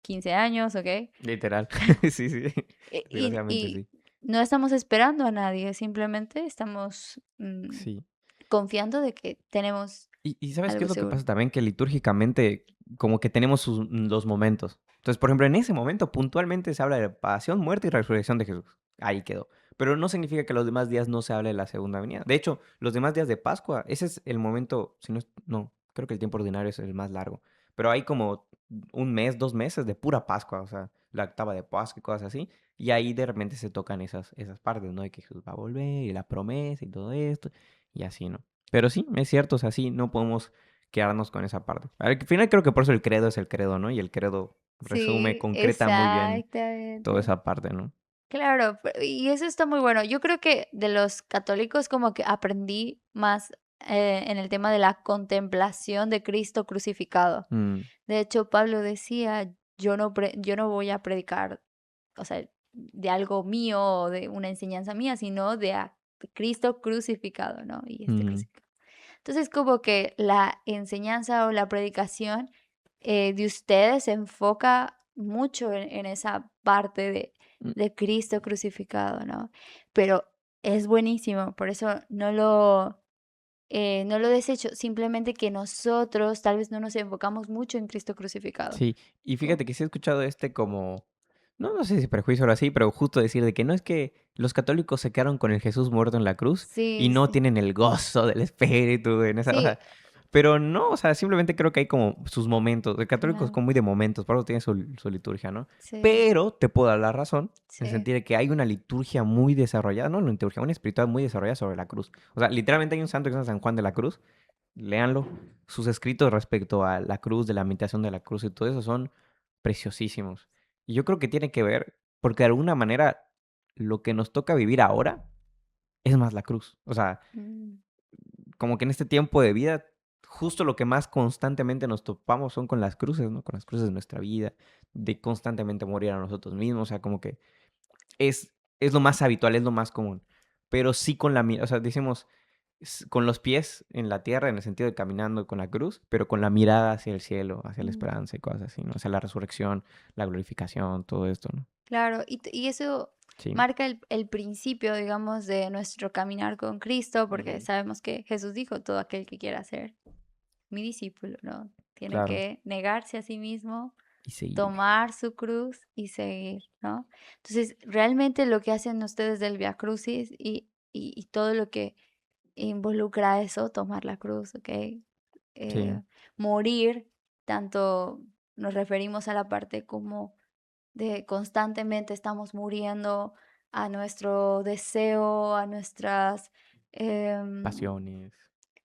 15 años, ¿ok? literal. Sí, sí. Desgraciadamente Y sí. no estamos esperando a nadie, simplemente estamos Sí. confiando de que tenemos Y ¿sabes qué algo es lo que seguro. pasa también? Que litúrgicamente como que tenemos los momentos. Entonces, por ejemplo, en ese momento puntualmente se habla de pasión, muerte y resurrección de Jesús. Ahí quedó. Pero no significa que los demás días no se hable de la segunda venida. De hecho, los demás días de Pascua, ese es el momento, si no, no, creo que el tiempo ordinario es el más largo. Pero hay como un mes, 2 meses de pura Pascua, o sea, la octava de Pascua y cosas así. Y ahí de repente se tocan esas partes, ¿no? De que Jesús va a volver y la promesa y todo esto. Y así, ¿no? Pero sí, es cierto, o sea, sí, no podemos quedarnos con esa parte. Al final creo que por eso el credo es el credo, ¿no? Y el credo resume, Sí, concreta muy bien toda exactamente. esa parte, ¿no? Claro, y eso está muy bueno. Yo creo que de los católicos como que aprendí más en el tema de la contemplación de Cristo crucificado. Mm, De hecho, Pablo decía, yo no voy a predicar, o sea, de algo mío o de una enseñanza mía, sino de Cristo crucificado, ¿no? Y este mm, crucificado. Entonces, como que la enseñanza o la predicación de ustedes se enfoca mucho en esa parte mm, de Cristo crucificado, ¿no? Pero es buenísimo, por eso no lo desecho, simplemente que nosotros tal vez no nos enfocamos mucho en Cristo crucificado. sí, y Co- fíjate que sí he escuchado como, no sé si prejuicio o así, pero justo decir de que no es que los católicos se quedaron con el Jesús muerto en la cruz y Sí, no sí, tienen el gozo del espíritu en esa, o sí, sea, pero no, o sea, simplemente creo que hay como sus momentos. El católico es no, como muy de momentos, por eso tiene su liturgia, ¿no? sí, Pero te puedo dar la razón en el sí, sentido de que hay una liturgia muy desarrollada, no una liturgia, una espiritual muy desarrollada sobre la cruz. O sea, literalmente hay un santo que se llama San Juan de la Cruz, léanlo. Sus escritos respecto a la cruz, de la imitación de la cruz y todo eso son preciosísimos. Y yo creo que tiene que ver, porque de alguna manera lo que nos toca vivir ahora es más la cruz. O sea, mm, como que en este tiempo de vida, justo lo que más constantemente nos topamos son con las cruces, ¿no? Con las cruces de nuestra vida, de constantemente morir a nosotros mismos, o sea, como que es lo más habitual, es lo más común. Pero sí con la mirada, o sea, decimos, con los pies en la tierra, en el sentido de caminando con la cruz, pero con la mirada hacia el cielo, hacia la mm. esperanza y cosas así, ¿no? Hacia la resurrección, la glorificación, todo esto, ¿no? Claro, y eso Sí. marca el principio, digamos, de nuestro caminar con Cristo, porque Ujú. sabemos que Jesús dijo, todo aquel que quiera ser mi discípulo, ¿no? Tiene Claro. que negarse a sí mismo, Y seguirme. tomar su cruz y seguir, ¿no? Entonces, realmente lo que hacen ustedes del Via Crucis y todo lo que involucra eso, tomar la cruz, ¿ok? Sí. Morir, tanto nos referimos a la parte como de constantemente estamos muriendo a nuestro deseo, a nuestras, em, Pasiones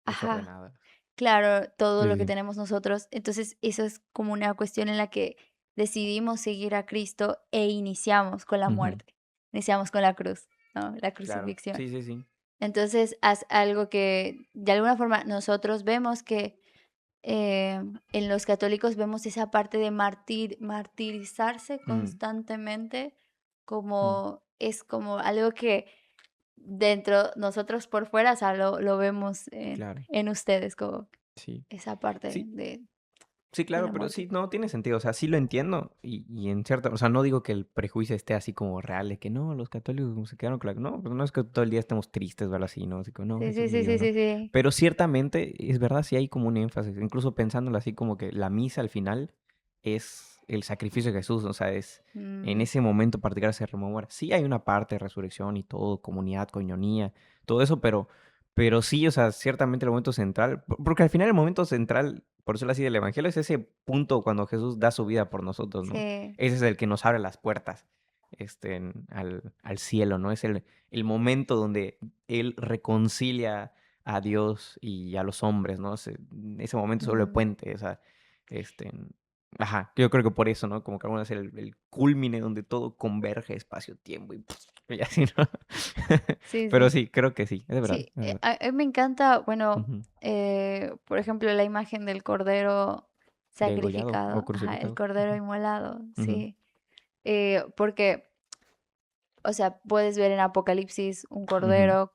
ajá, desordenadas. claro, todo Sí, lo sí, que sí. tenemos nosotros. Entonces, eso es como una cuestión en la que decidimos seguir a Cristo e iniciamos con la Ujú. muerte, iniciamos con la cruz, ¿no? La Claro. crucifixión. Sí, sí, sí. Entonces, haz algo que de alguna forma nosotros vemos que en los católicos vemos esa parte de martirizarse Mm, constantemente mm, como es como algo que dentro nosotros por fuera, o sea, lo vemos claro. en ustedes, como Sí. esa parte Sí, sí, de claro, la pero muerte. sí, no, tiene sentido. O sea, sí lo entiendo. Y en cierta, o sea, no digo que el prejuicio esté así como real, de que no, los católicos como se quedaron con la. No, pues no es que todo el día estemos tristes o algo así, ¿no? Así como, no, Sí, Jesús sí, sí, murió, sí, ¿no? sí, sí. Pero ciertamente, es verdad, sí hay como un énfasis, incluso pensándolo así como que la misa al final es el sacrificio de Jesús, o sea, es en Mm, ese momento particular se remueve. Sí hay una parte de resurrección y todo, comunidad, coinonía, todo eso, pero sí, o sea, ciertamente el momento central, porque al final el momento central, por decirlo así, del Evangelio es ese punto cuando Jesús da su vida por nosotros, ¿no? sí, Ese es el que nos abre las puertas al cielo, ¿no? Es el momento donde Él reconcilia a Dios y a los hombres, ¿no? En ese momento solo el Mm, puente, o sea, este, ajá, yo creo que por eso, ¿no? Como que algunos es el cúlmine donde todo converge espacio-tiempo y, y así, ¿no? sí, Pero sí. sí, creo que sí, es verdad, Sí, es verdad. a mí me encanta, bueno, Ujú. por ejemplo, la imagen del cordero Degollado o sacrificado, ajá, el crucificado. cordero Ujú, inmolado, ujú. sí. Porque, o sea, puedes ver en Apocalipsis un Ujú. cordero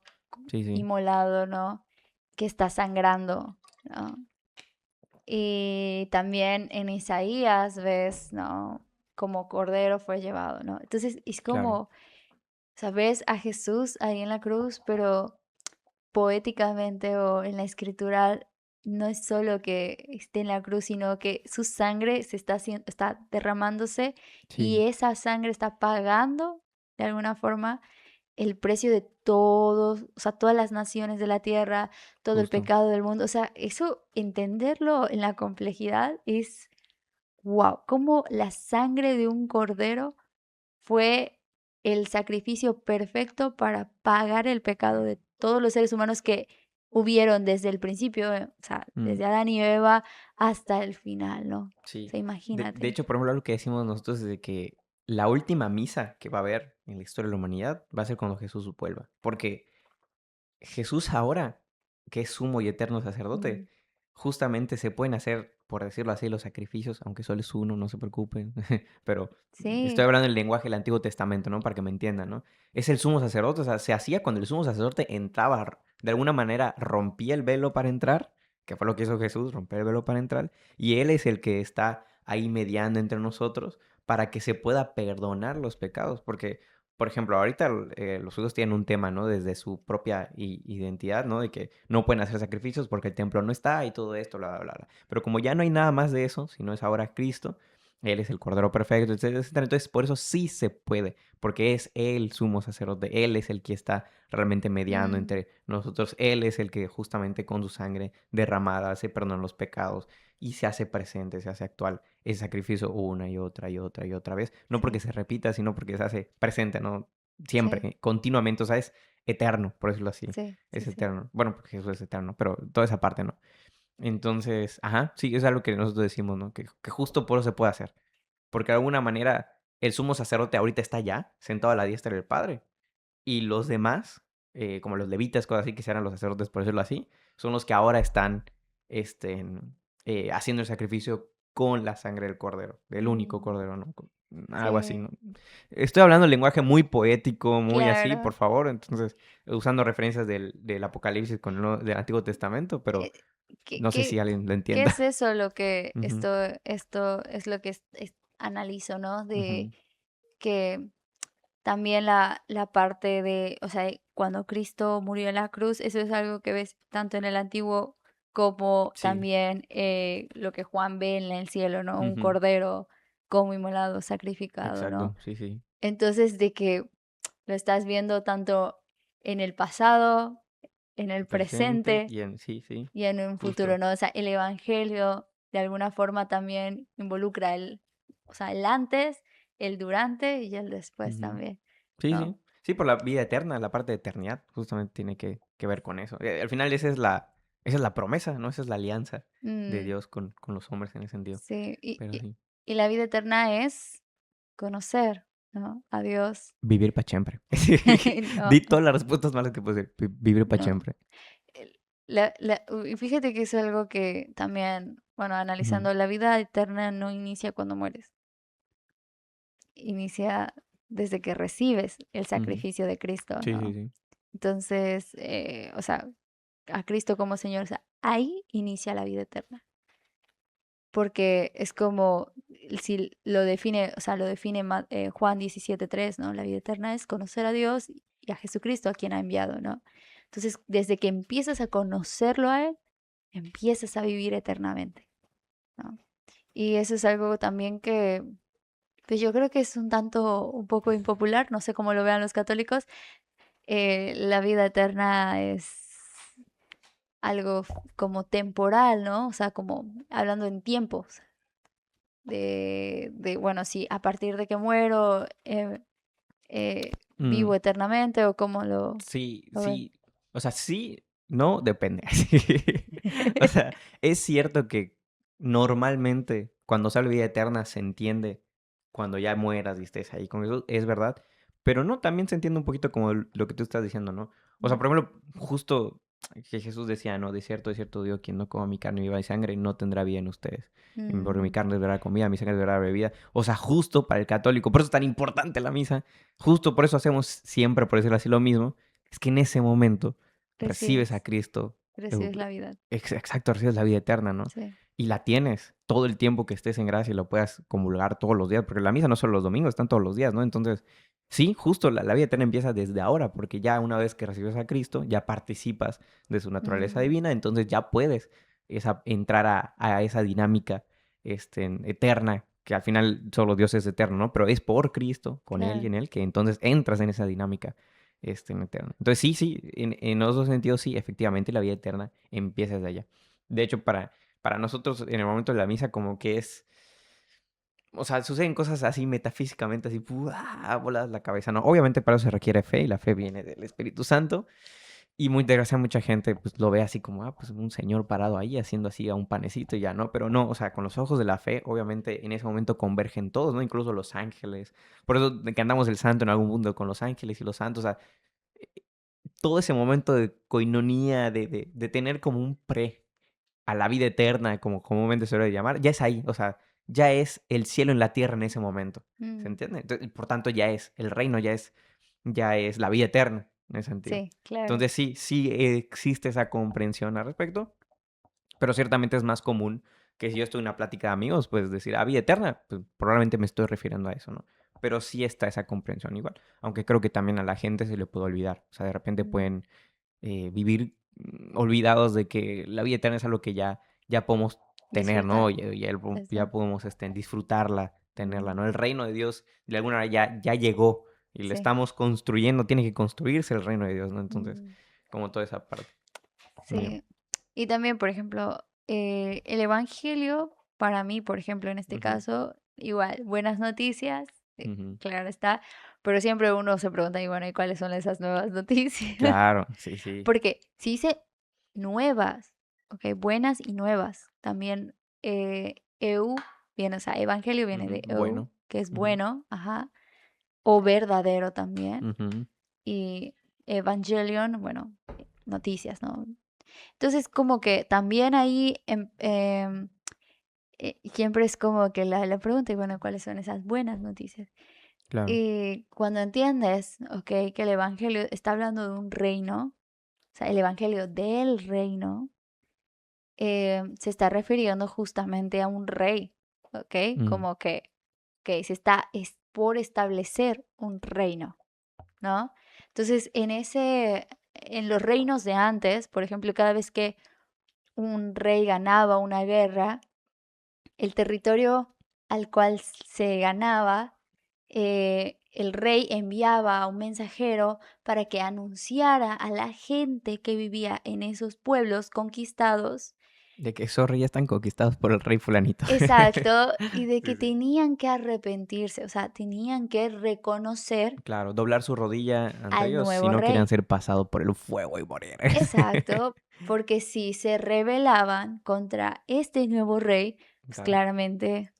Sí, sí, inmolado, ¿no? Que está sangrando, ¿no? Y también en Isaías ves, ¿no? Como cordero fue llevado, ¿no? Entonces es claro. como, ¿sabes? A Jesús ahí en la cruz, pero poéticamente o en la escritura no es solo que esté en la cruz, sino que su sangre se está está derramándose y Sí, esa sangre está pagando de alguna forma el precio de todos, o sea, todas las naciones de la tierra, todo el justo. pecado del mundo. O sea, eso entenderlo en la complejidad es wow, cómo la sangre de un cordero fue el sacrificio perfecto para pagar el pecado de todos los seres humanos que hubieron desde el principio, o sea, Mm. desde Adán y Eva hasta el final, ¿no? O Sí. sea, De imagínate. hecho, por ejemplo, algo que decimos nosotros es de que la última misa que va a haber en la historia de la humanidad va a ser cuando Jesús vuelva. Porque Jesús ahora, que es sumo y eterno Mm, sacerdote, justamente se pueden hacer, por decirlo así, los sacrificios, aunque solo es uno, no se preocupen. Pero estoy sí, hablando del lenguaje del Antiguo Testamento, ¿no? Para que me entiendan, ¿no? Es el sumo sacerdote, o sea, se hacía cuando el sumo sacerdote entraba, de alguna manera rompía el velo para entrar, que fue lo que hizo Jesús, romper el velo para entrar, y Él es el que está ahí mediando entre nosotros para que se pueda perdonar los pecados, porque por ejemplo, ahorita los judíos tienen un tema, ¿no? Desde su propia identidad, ¿no? De que no pueden hacer sacrificios porque el templo no está y todo esto, bla, bla, bla, bla. Pero como ya no hay nada más de eso, sino es ahora Cristo, Él es el Cordero Perfecto, etcétera, etcétera. Entonces, por eso sí se puede, porque es Él sumo sacerdote, Él es el que está realmente mediando mm, entre nosotros, Él es el que justamente con su sangre derramada hace perdonar los pecados y se hace presente, se hace actual ese sacrificio una y otra y otra y otra vez. No porque sí, se repita, sino porque se hace presente, ¿no? Siempre, sí, continuamente, o sea, es eterno, por decirlo así. sí, Es sí, sí. eterno. Bueno, porque Jesús es eterno, pero toda esa parte, ¿no? Entonces, ajá, sí, es algo que nosotros decimos, ¿no? Que justo por eso se puede hacer. Porque de alguna manera el sumo sacerdote ahorita está ya, sentado a la diestra del Padre. Y los demás, como los levitas, cosas así, que serán los sacerdotes, por decirlo así, son los que ahora están haciendo el sacrificio con la sangre del cordero, del único Mm, cordero, ¿no? Algo así, sí, ¿no? Estoy hablando en lenguaje muy poético, muy así, por claro. favor, entonces, usando referencias del Apocalipsis del Antiguo Testamento, pero Eh, ¿Qué, no sé si qué, alguien lo qué es entienda. eso lo que Ujú, esto es lo que analizo, ¿no? De ujú. que también la parte de, o sea, cuando Cristo murió en la cruz, eso es algo que ves tanto en el Antiguo como Sí, también lo que Juan ve en el cielo, ¿no? Un ujú, cordero como inmolado, sacrificado, ¿no? exacto, sí, sí. Entonces, de que lo estás viendo tanto en el pasado, en el Presente presente y en, sí, sí, y en un futuro, justo. ¿no? O sea, el evangelio de alguna forma también involucra o sea, el antes, el durante y el después Ujú. también, Sí, ¿no? sí. Sí, por la vida eterna, la parte de eternidad, justamente tiene que ver con eso. Al final esa es la promesa, ¿no? Esa es la alianza de Mm, Dios con los hombres en ese sentido. sí, Pero sí. y la vida eterna es conocer, ¿no? A Dios. Vivir para siempre. No, Di todas las respuestas malas que puedes decir. Vivir para no. siempre. Y fíjate que es algo que también, bueno, Ujú. analizando, la vida eterna no inicia cuando mueres, inicia desde que recibes el Ujú. sacrificio de Cristo, Sí, sí, ¿no? sí. Entonces, o sea, a Cristo como Señor, o sea, ahí inicia la vida eterna, porque es como, si lo define, o sea, lo define Juan 17:3, ¿no? La vida eterna es conocer a Dios y a Jesucristo a quien ha enviado, ¿no? Entonces, desde que empiezas a conocerlo a Él, empiezas a vivir eternamente, ¿no? Y eso es algo también que, pues yo creo que es un poco impopular, no sé cómo lo vean los católicos. La vida eterna es algo como temporal, ¿no? O sea, como hablando en tiempos, bueno, sí, a partir de que muero, Mm, vivo eternamente o cómo sí, lo ven. sí. O sea, sí. No, depende. O sea, es cierto que normalmente cuando sale vida eterna se entiende cuando ya mueras y estés ahí con Jesús, es verdad. Pero no, también se entiende un poquito como lo que tú estás diciendo, ¿no? O sea, Mm, por ejemplo, justo que Jesús decía, ¿no? De cierto digo, quien no coma mi carne viva y sangre no tendrá vida en ustedes. Porque mi mm, carne es verdadera comida, mi sangre es verdadera bebida. O sea, justo para el católico, por eso es tan importante la misa, justo por eso hacemos siempre, por decirlo así, lo mismo, es que en ese momento recibes a recibes, Cristo, eu recibes la vida. exacto, recibes la vida eterna, ¿no? Sí. Y la tienes todo el tiempo que estés en gracia y lo puedas comulgar todos los días, porque la misa no solo los domingos, están todos los días, ¿no? Entonces, sí, justo la vida eterna empieza desde ahora, porque ya una vez que recibes a Cristo, ya participas de su naturaleza Mm, divina, entonces ya puedes entrar a esa dinámica eterna, que al final solo Dios es eterno, ¿no? Pero es por Cristo, con Él y claro. en Él, que entonces entras en esa dinámica eterna. Entonces, sí, sí, en los dos sentidos, sí, efectivamente la vida eterna empieza desde allá. De hecho, para nosotros en el momento de la misa como que es, o sea, suceden cosas así metafísicamente, así, volas la cabeza, ¿no? Obviamente para eso se requiere fe y la fe viene del Espíritu Santo y muy desgracia mucha gente pues lo ve así como, pues un señor parado ahí haciendo así a un panecito y ya, ¿no? Pero no, o sea, con los ojos de la fe, obviamente en ese momento convergen todos, ¿no? Incluso los ángeles. Por eso de que andamos el santo en algún mundo con los ángeles y los santos, o sea, todo ese momento de coinonía, de tener como un pre a la vida eterna, como comúnmente se suele llamar, ya es ahí, o sea, ya es el cielo en la tierra en ese momento, ¿se Mm, entiende? Entonces, por tanto, ya es, el reino ya es la vida eterna, en ese sentido. sí, claro. Entonces, sí, sí existe esa comprensión al respecto, pero ciertamente es más común que si yo estoy en una plática de amigos, pues decir, vida eterna, pues probablemente me estoy refiriendo a eso, ¿no? Pero sí está esa comprensión igual, aunque creo que también a la gente se le puede olvidar, o sea, de repente Mm, pueden vivir olvidados de que la vida eterna es algo que ya podemos tener, ¿no? disfrutar. Ya Exacto. podemos disfrutarla, tenerla, Mm, ¿no? El reino de Dios de alguna manera ya llegó y lo sí. estamos construyendo, tiene que construirse el reino de Dios, ¿no? Entonces, Mm, como toda esa parte. Ya. sí. Y también, por ejemplo, el evangelio, para mí, por ejemplo, en este Ujú, caso, igual, buenas noticias, ujú. claro está, pero siempre uno se pregunta, y bueno, ¿y cuáles son esas nuevas noticias? Claro, sí, sí. Porque si dice nuevas, ok, buenas y nuevas, también viene, o sea, evangelio viene Ujú, de bueno. que es Ujú, bueno, ajá, o verdadero también, ujú. y evangelion, bueno, noticias, ¿no? Entonces, como que también ahí siempre es como que la pregunta, y bueno, ¿cuáles son esas buenas noticias? Claro. Y cuando entiendes, ok, que el Evangelio está hablando de un reino, o sea, el Evangelio del reino, se está refiriendo justamente a un rey, ok, Mm, como que se está por establecer un reino, ¿no? Entonces, en los reinos de antes, por ejemplo, cada vez que un rey ganaba una guerra, el territorio al cual se ganaba, el rey enviaba a un mensajero para que anunciara a la gente que vivía en esos pueblos conquistados, de que esos reyes están conquistados por el rey fulanito. exacto, y de que Sí, sí. tenían que arrepentirse, o sea, tenían que reconocer Claro, doblar su rodilla ante al ellos si nuevo no querían rey. ser pasados por el fuego y morir. Exacto, porque si se rebelaban contra este nuevo rey, pues Claro. claramente,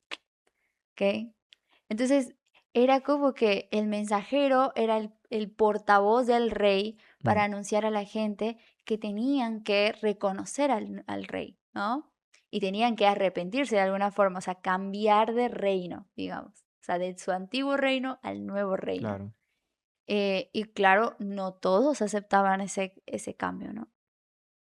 ¿ok? Entonces, era como que el mensajero era el portavoz del rey Mm, para anunciar a la gente que tenían que reconocer al rey, ¿no? Y tenían que arrepentirse de alguna forma, o sea, cambiar de reino, digamos, o sea, de su antiguo reino al nuevo reino. claro. Y claro, no todos aceptaban ese cambio, ¿no?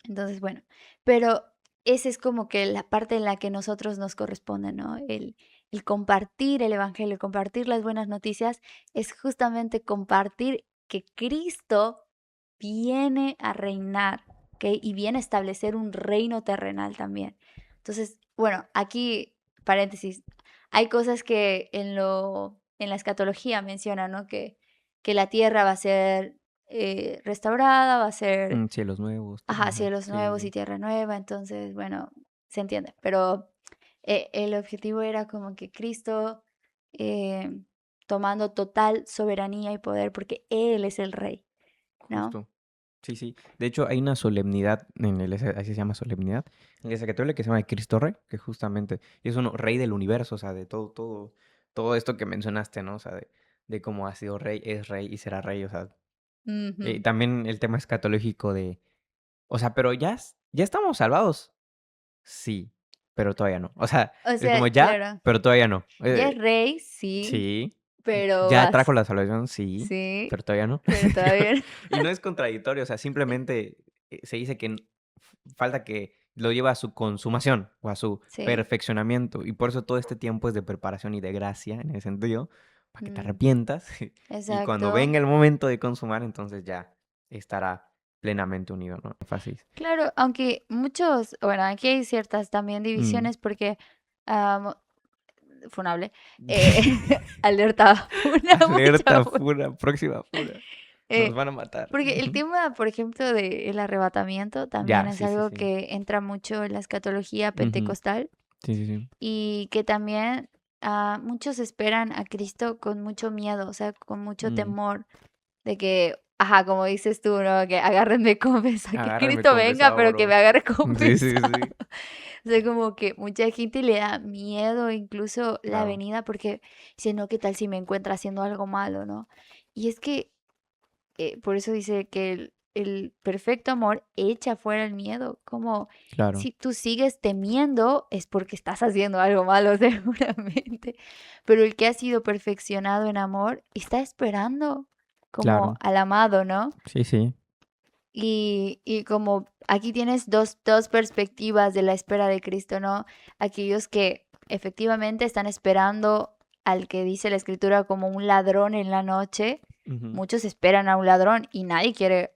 Entonces, bueno, pero esa es como que la parte en la que nosotros nos corresponde, ¿no? El compartir el evangelio, compartir las buenas noticias, es justamente compartir que Cristo viene a reinar, ¿ok? Y viene a establecer un reino terrenal también. Entonces, bueno, aquí, paréntesis, hay cosas que en la escatología mencionan, ¿no? Que la tierra va a ser restaurada, va a ser. Cielos nuevos. Ajá, Ajá. cielos Sí, sí, nuevos y sí. tierra nueva, entonces, bueno, se entiende, pero el objetivo era como que Cristo eh, tomando total soberanía y poder porque Él es el rey, ¿no? Justo. Sí, sí. De hecho, hay una solemnidad en la iglesia, así se llama solemnidad, en la iglesia católica que se llama Cristo Rey, que justamente es un rey del universo, o sea, de todo esto que mencionaste, ¿no? O sea, de cómo ha sido rey, es rey y será rey, o sea, Ujú. también el tema escatológico de, o sea, pero ya estamos salvados. Sí, pero todavía no. O sea, O es sea, como ya, claro, pero todavía no. ya es rey, sí, Sí, pero ya trajo la salvación, sí, sí, pero todavía no. pero todavía no. Y no es contradictorio, o sea, simplemente se dice que falta que lo lleva a su consumación o a su Sí, perfeccionamiento. Y por eso todo este tiempo es de preparación y de gracia, en ese sentido, para que te mm, arrepientas. Y cuando exacto. venga el momento de consumar, entonces ya estará plenamente unido, ¿no? Fácil. Claro, aunque muchos, bueno, aquí hay ciertas también Mm. divisiones porque, ah, funable, eh, alerta, funa, mucha Alerta, funa. fura, próxima fura. Nos Eh, van a matar. Porque el tema, por ejemplo, del arrebatamiento también Ya, es sí, sí, algo sí. que entra mucho en la escatología Ujú. pentecostal Sí, sí, sí. y que también muchos esperan a Cristo con mucho miedo, o sea, con mucho Mm. temor de que, ajá, como dices tú, ¿no? Que agárrenme confesado, que Agárrame Cristo venga, confesado, pero que me bro. agarre Sí, sí, confesado. sí. O sea, como que mucha gente le da miedo incluso la Claro. venida porque dice, no, ¿qué tal si me encuentra haciendo algo malo, ¿no? Y es que por eso dice que el perfecto amor echa fuera el miedo. Como Claro, si tú sigues temiendo es porque estás haciendo algo malo seguramente. Pero el que ha sido perfeccionado en amor está esperando como claro. al amado, ¿no? Sí, sí. Y como aquí tienes dos perspectivas de la espera de Cristo, ¿no? Aquellos que efectivamente están esperando al que dice la escritura como un ladrón en la noche. Ujú. Muchos esperan a un ladrón y nadie quiere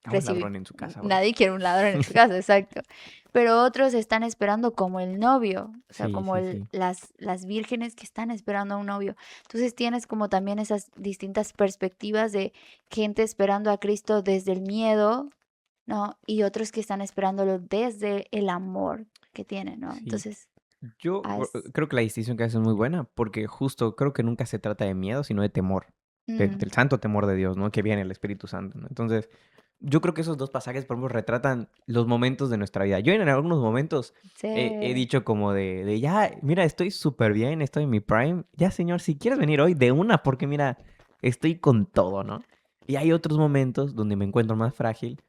A un recibir, ladrón en su casa, bro. nadie quiere un ladrón en su casa, exacto. Pero otros están esperando como el novio, o sea, Sí, como sí, sí. las vírgenes que están esperando a un novio. Entonces tienes como también esas distintas perspectivas de gente esperando a Cristo desde el miedo, ¿no? Y otros que están esperándolo desde el amor que tienen, ¿no? Sí. Entonces, Yo es... creo que la distinción que haces es muy buena, porque justo creo que nunca se trata de miedo, sino de temor, mm, del santo temor de Dios, ¿no? Que viene el Espíritu Santo, ¿no? Entonces, yo creo que esos dos pasajes, por ejemplo, retratan los momentos de nuestra vida. Yo en algunos momentos he sí, dicho como ya, mira, estoy súper bien, estoy en mi prime. Ya, Señor, si quieres venir hoy, de una, porque mira, estoy con todo, ¿no? Y hay otros momentos donde me encuentro más frágil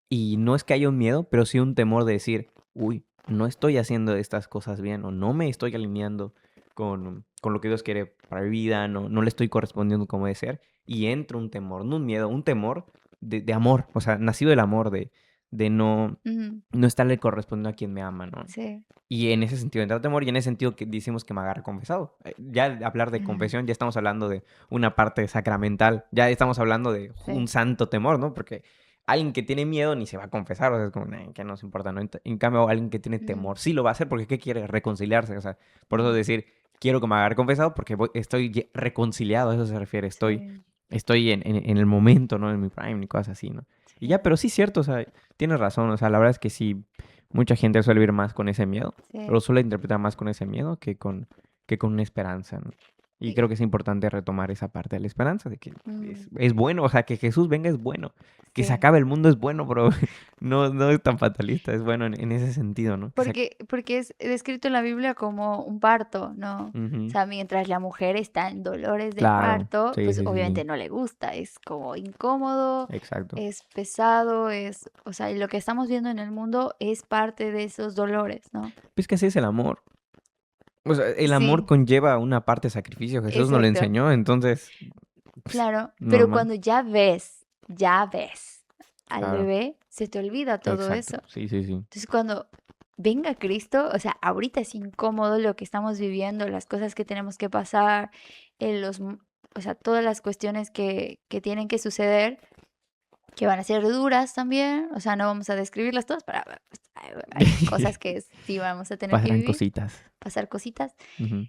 y no es que haya un miedo, pero sí un temor de decir, uy, no estoy haciendo estas cosas bien o no me estoy alineando con lo que Dios quiere para mi vida, no le estoy correspondiendo como debe ser. Y entra un temor, no un miedo, un temor de amor, o sea, nacido del amor, de mm, no estarle correspondiendo a quien me ama, ¿no? sí. Y en ese sentido entra temor y en ese sentido que decimos que me agarre confesado. Ya al hablar de confesión, ya estamos hablando de una parte sacramental, ya estamos hablando de un Sí. santo temor, ¿no? Porque alguien que tiene miedo ni se va a confesar, o sea, es como, "Nah, que no se importa, ¿no? En cambio, alguien que tiene Mm, temor sí lo va a hacer porque ¿qué quiere? Reconciliarse, o sea, por eso mm, decir, quiero que me agarre confesado porque estoy reconciliado, a eso se refiere, sí, estoy en el momento, ¿no? En mi prime y cosas así, ¿no? Y ya, sí, pero sí es cierto, o sea, tienes razón, o sea, la verdad es que sí, mucha gente suele vivir más con ese miedo, sí. lo suele interpretar más con ese miedo que con una esperanza, ¿no? Y Y- creo que es importante retomar esa parte de la esperanza, de que mm, es bueno, o sea, que Jesús venga es bueno, que se sí. acabe el mundo es bueno, bro. No es tan fatalista, es bueno en ese sentido, ¿no? Porque es descrito en la Biblia como un parto, ¿no? O Ujú. sea, mientras la mujer está en dolores de Claro, parto, sí, pues sí, sí, sí, obviamente no le gusta, es como incómodo, exacto. es pesado, o sea, y lo que estamos viendo en el mundo es parte de esos dolores, ¿no? Pues que así es el amor. O sea, el amor Sí, conlleva una parte de sacrificio, Jesús nos lo exacto, enseñó, entonces, pues, claro, pero normal. cuando ya ves al Claro, bebé, se te olvida todo exacto, eso. sí, sí, sí. Entonces, cuando venga Cristo, o sea, ahorita es incómodo lo que estamos viviendo, las cosas que tenemos que pasar, o sea, todas las cuestiones que tienen que suceder, que van a ser duras también, o sea, no vamos a describirlas todas, pero pues, hay cosas que sí vamos a tener que Pasarán vivir, cositas. pasar cositas, Ujú.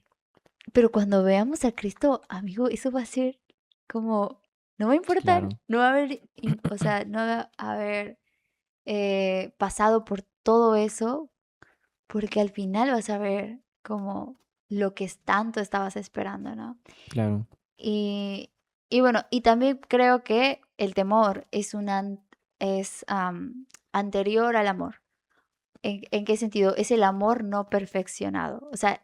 pero cuando veamos a Cristo, amigo, eso va a ser como, no va a importar, Claro, no va a haber, o sea, no va a haber pasado por todo eso, porque al final vas a ver como lo que tanto estabas esperando, ¿no? claro. Y, y bueno, y también creo que el temor es es anterior al amor. ¿En qué sentido? Es el amor no perfeccionado. O sea,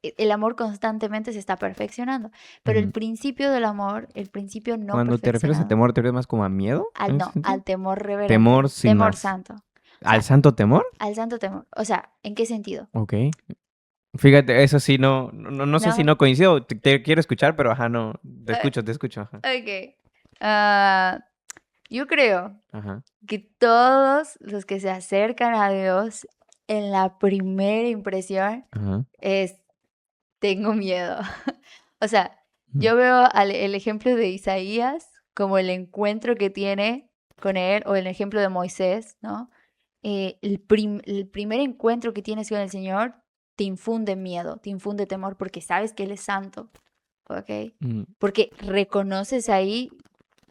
el amor constantemente se está perfeccionando, pero el Ujú. principio del amor, el principio no Cuando te refieres a perfeccionado, temor, ¿te refieres más como a miedo en ese no, sentido? al temor reverente, Temor sin temor más. santo. O ¿Al sea, santo temor? al santo temor. O sea, ¿en qué sentido? Ok. Fíjate, eso sí, no sé si No. no coincido. Te quiero escuchar, pero ajá, no. Eh, Te escucho, ajá. ok. Ah, yo creo Ajá. que todos los que se acercan a Dios en la primera impresión Ajá. es, tengo miedo. O sea, Mm. yo veo el ejemplo de Isaías como el encuentro que tiene con él, o el ejemplo de Moisés, ¿no? El primer encuentro que tienes con el Señor te infunde miedo, te infunde temor, porque sabes que Él es santo, ¿ok? Mm. Porque reconoces ahí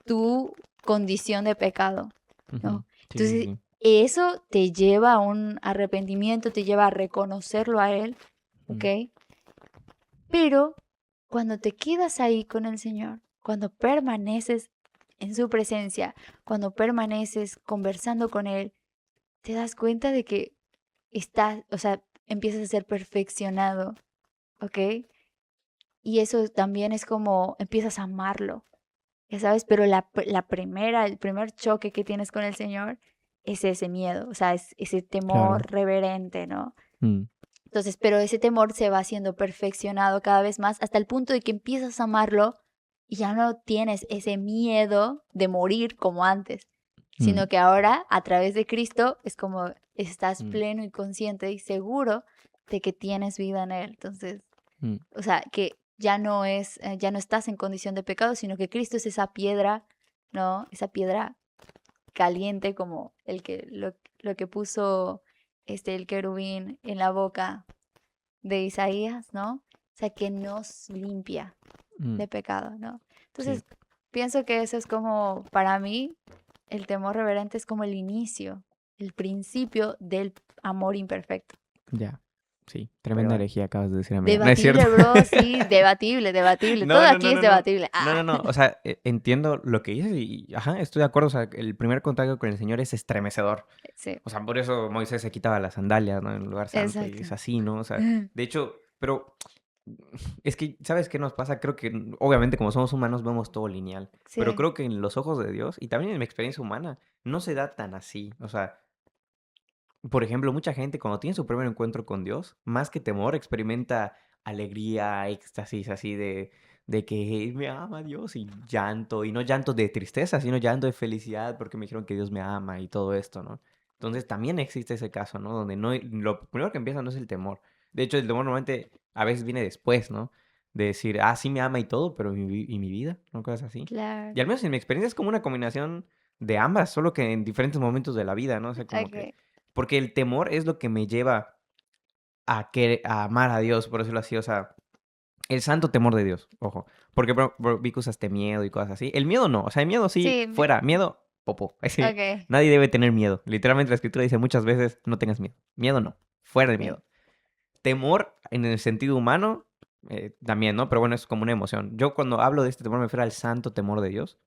tu condición de pecado, Ujú. ¿no? Sí, sí, Entonces, sí. eso te lleva a un arrepentimiento, te lleva a reconocerlo a Él, ¿ok? Mm. Pero cuando te quedas ahí con el Señor, cuando permaneces en su presencia, cuando permaneces conversando con Él, te das cuenta de que estás, o sea, empiezas a ser perfeccionado, ¿ok? Y eso también es como empiezas a amarlo, ya sabes, pero el primer choque que tienes con el Señor es ese miedo, o sea, es ese Claro. temor reverente, ¿no? Mm. Entonces, pero ese temor se va siendo perfeccionado cada vez más hasta el punto de que empiezas a amarlo y ya no tienes ese miedo de morir como antes, Mm. sino que ahora a través de Cristo es como estás Mm. pleno y consciente y seguro de que tienes vida en Él. Entonces, Mm. o sea, que ya no estás en condición de pecado, sino que Cristo es esa piedra, ¿no? Esa piedra caliente como lo que puso el querubín en la boca de Isaías, ¿no? O sea, que nos limpia Mm. de pecado, ¿no? Sí. Entonces, pienso que eso es como, para mí, el temor reverente es como el inicio, el principio del amor imperfecto. Ya. Sí. Pero Tremenda bueno, herejía acabas de decir, amiga. No es cierto. debatible, bro, sí, debatible, debatible. Todo No, no, aquí no, es no, no. debatible. No, Ah, no, no. O sea, entiendo lo que dices y, ajá, estoy de acuerdo. O sea, el primer contacto con el Señor es estremecedor. sí, O sea, por eso Moisés se quitaba las sandalias, ¿no? En el lugar santo y exacto. es así, ¿no? O sea, de hecho, pero es que, ¿sabes qué nos pasa? Creo que, obviamente, como somos humanos, vemos todo lineal. Pero Sí, creo que en los ojos de Dios y también en mi experiencia humana, no se da tan así. O sea, por ejemplo, mucha gente cuando tiene su primer encuentro con Dios, más que temor, experimenta alegría, éxtasis, así de que me ama Dios y llanto, y no llanto de tristeza, sino llanto de felicidad porque me dijeron que Dios me ama y todo esto, ¿no? Entonces también existe ese caso, ¿no? Donde no, lo primero que empieza no es el temor. De hecho, el temor normalmente a veces viene después, ¿no? De decir, ah, sí me ama y todo, pero ¿y mi vida? ¿No? Cosas así. Y claro. al menos en mi experiencia es como una combinación de ambas, solo que en diferentes momentos de la vida, ¿no? O sea, como que Ok, porque el temor es lo que me lleva a amar a Dios, por decirlo así, o sea, el santo temor de Dios, ojo. Porque vi que usaste miedo y cosas así. El miedo no, o sea, el miedo sí, sí, fuera, miedo, popo. Así, ok, nadie debe tener miedo. Literalmente la escritura dice muchas veces, no tengas miedo. Miedo no, fuera el sí, miedo. Temor en el sentido humano, también, ¿no? Pero bueno, es como una emoción. Yo cuando hablo de este temor me refiero al santo temor de Dios.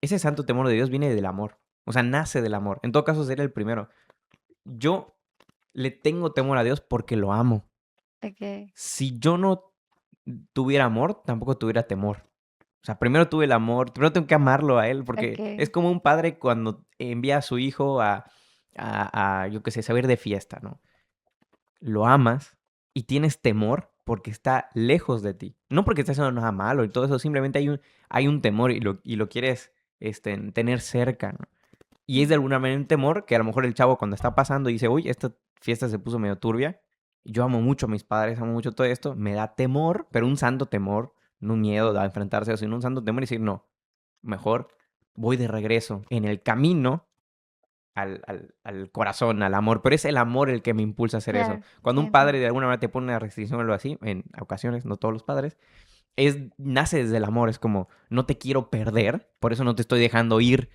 Ese santo temor de Dios viene del amor, o sea, nace del amor. En todo caso sería el primero. Yo le tengo temor a Dios porque lo amo. ok, Si yo no tuviera amor, tampoco tuviera temor. O sea, primero tuve el amor, primero tengo que amarlo a él, porque es ok. como un padre cuando envía a su hijo yo qué sé, salir de fiesta, ¿no? Lo amas y tienes temor porque está lejos de ti. No porque esté haciendo nada malo y todo eso, simplemente hay un temor y lo quieres tener cerca, ¿no? Y es de Mm, alguna manera un temor que a lo mejor el chavo cuando está pasando dice, uy, esta fiesta se puso medio turbia. Yo amo mucho a mis padres, amo mucho todo esto. Me da temor, pero un santo temor, no un miedo a enfrentarse a eso, sino un santo temor y decir, no, mejor voy de regreso en el camino al corazón, al amor. Pero es el amor el que me impulsa a hacer eso. claro, Cuando sí un padre entiendo. de alguna manera te pone una restricción o algo así, en ocasiones, no todos los padres, nace desde el amor, es como, no te quiero perder, por eso no te estoy dejando ir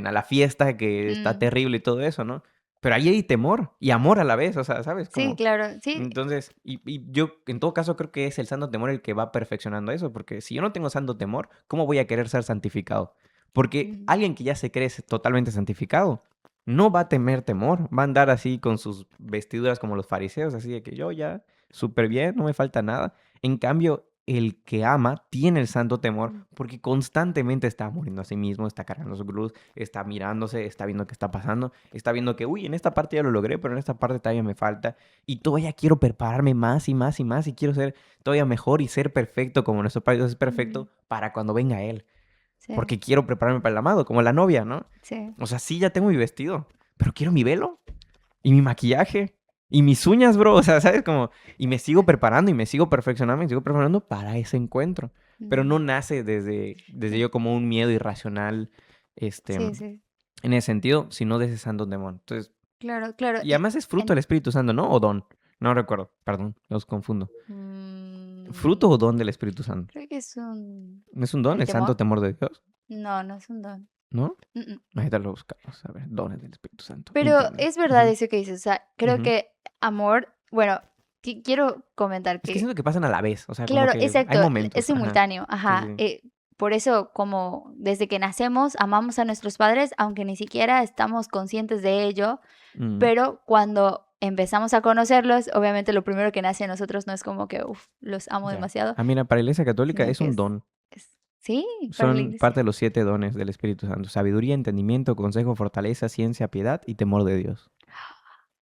a la fiesta que está Mm, terrible y todo eso, ¿no? Pero ahí hay temor y amor a la vez, o sea, ¿sabes? sí, Como, claro, sí, entonces, y yo en todo caso creo que es el santo temor el que va perfeccionando eso, porque si yo no tengo santo temor, ¿cómo voy a querer ser santificado? Porque Mm, alguien que ya se cree totalmente santificado no va a temer temor. Va a andar así con sus vestiduras como los fariseos, así de que yo ya súper bien, no me falta nada. En cambio, el que ama tiene el santo temor mm, porque constantemente está muriendo a sí mismo, está cargando su cruz, está mirándose, está viendo qué está pasando, está viendo que, uy, en esta parte ya lo logré, pero en esta parte todavía me falta. Y todavía quiero prepararme más y más y más y quiero ser todavía mejor y ser perfecto como nuestro Padre Dios es mm, perfecto para cuando venga Él. sí, Porque quiero prepararme para el amado, como la novia, ¿no? sí. O sea, sí, ya tengo mi vestido, pero quiero mi velo y mi maquillaje y mis uñas, bro. O sea, ¿sabes? Como, y me sigo preparando y me sigo perfeccionando y me sigo preparando para ese encuentro. Pero no Mm, nace desde yo como un miedo irracional, sí, sí. en ese sentido, sino de ese santo demonio. Entonces, Claro, claro. y además es fruto del Espíritu Santo, ¿no? O don. No recuerdo, perdón, los confundo. ¿Fruto o Mm, don del Espíritu Santo? creo que es un... ¿No es un don, ¿El el santo temor? temor de Dios? No, no es un don. ¿No? Mm, mm. Ahorita lo buscamos. A ver, dones del Espíritu Santo. Pero Internet. es verdad Ujú, eso que dices. O sea, creo ujú. que amor, bueno, quiero comentar Es que que, siento que pasan a la vez. O sea, como claro, que hay exacto, es momentos. Ajá. simultáneo, Sí, ajá. sí. Por eso, como desde que nacemos, amamos a nuestros padres, aunque ni siquiera estamos conscientes de ello, Mm, pero cuando empezamos a conocerlos, obviamente lo primero que nace en nosotros no es como que, uff, los amo ya. demasiado, Ah, mira, para la Iglesia Católica sino es que un don. sí, para la Son iglesia. parte de los 7 dones del Espíritu Santo. Sabiduría, entendimiento, consejo, fortaleza, ciencia, piedad y temor de Dios.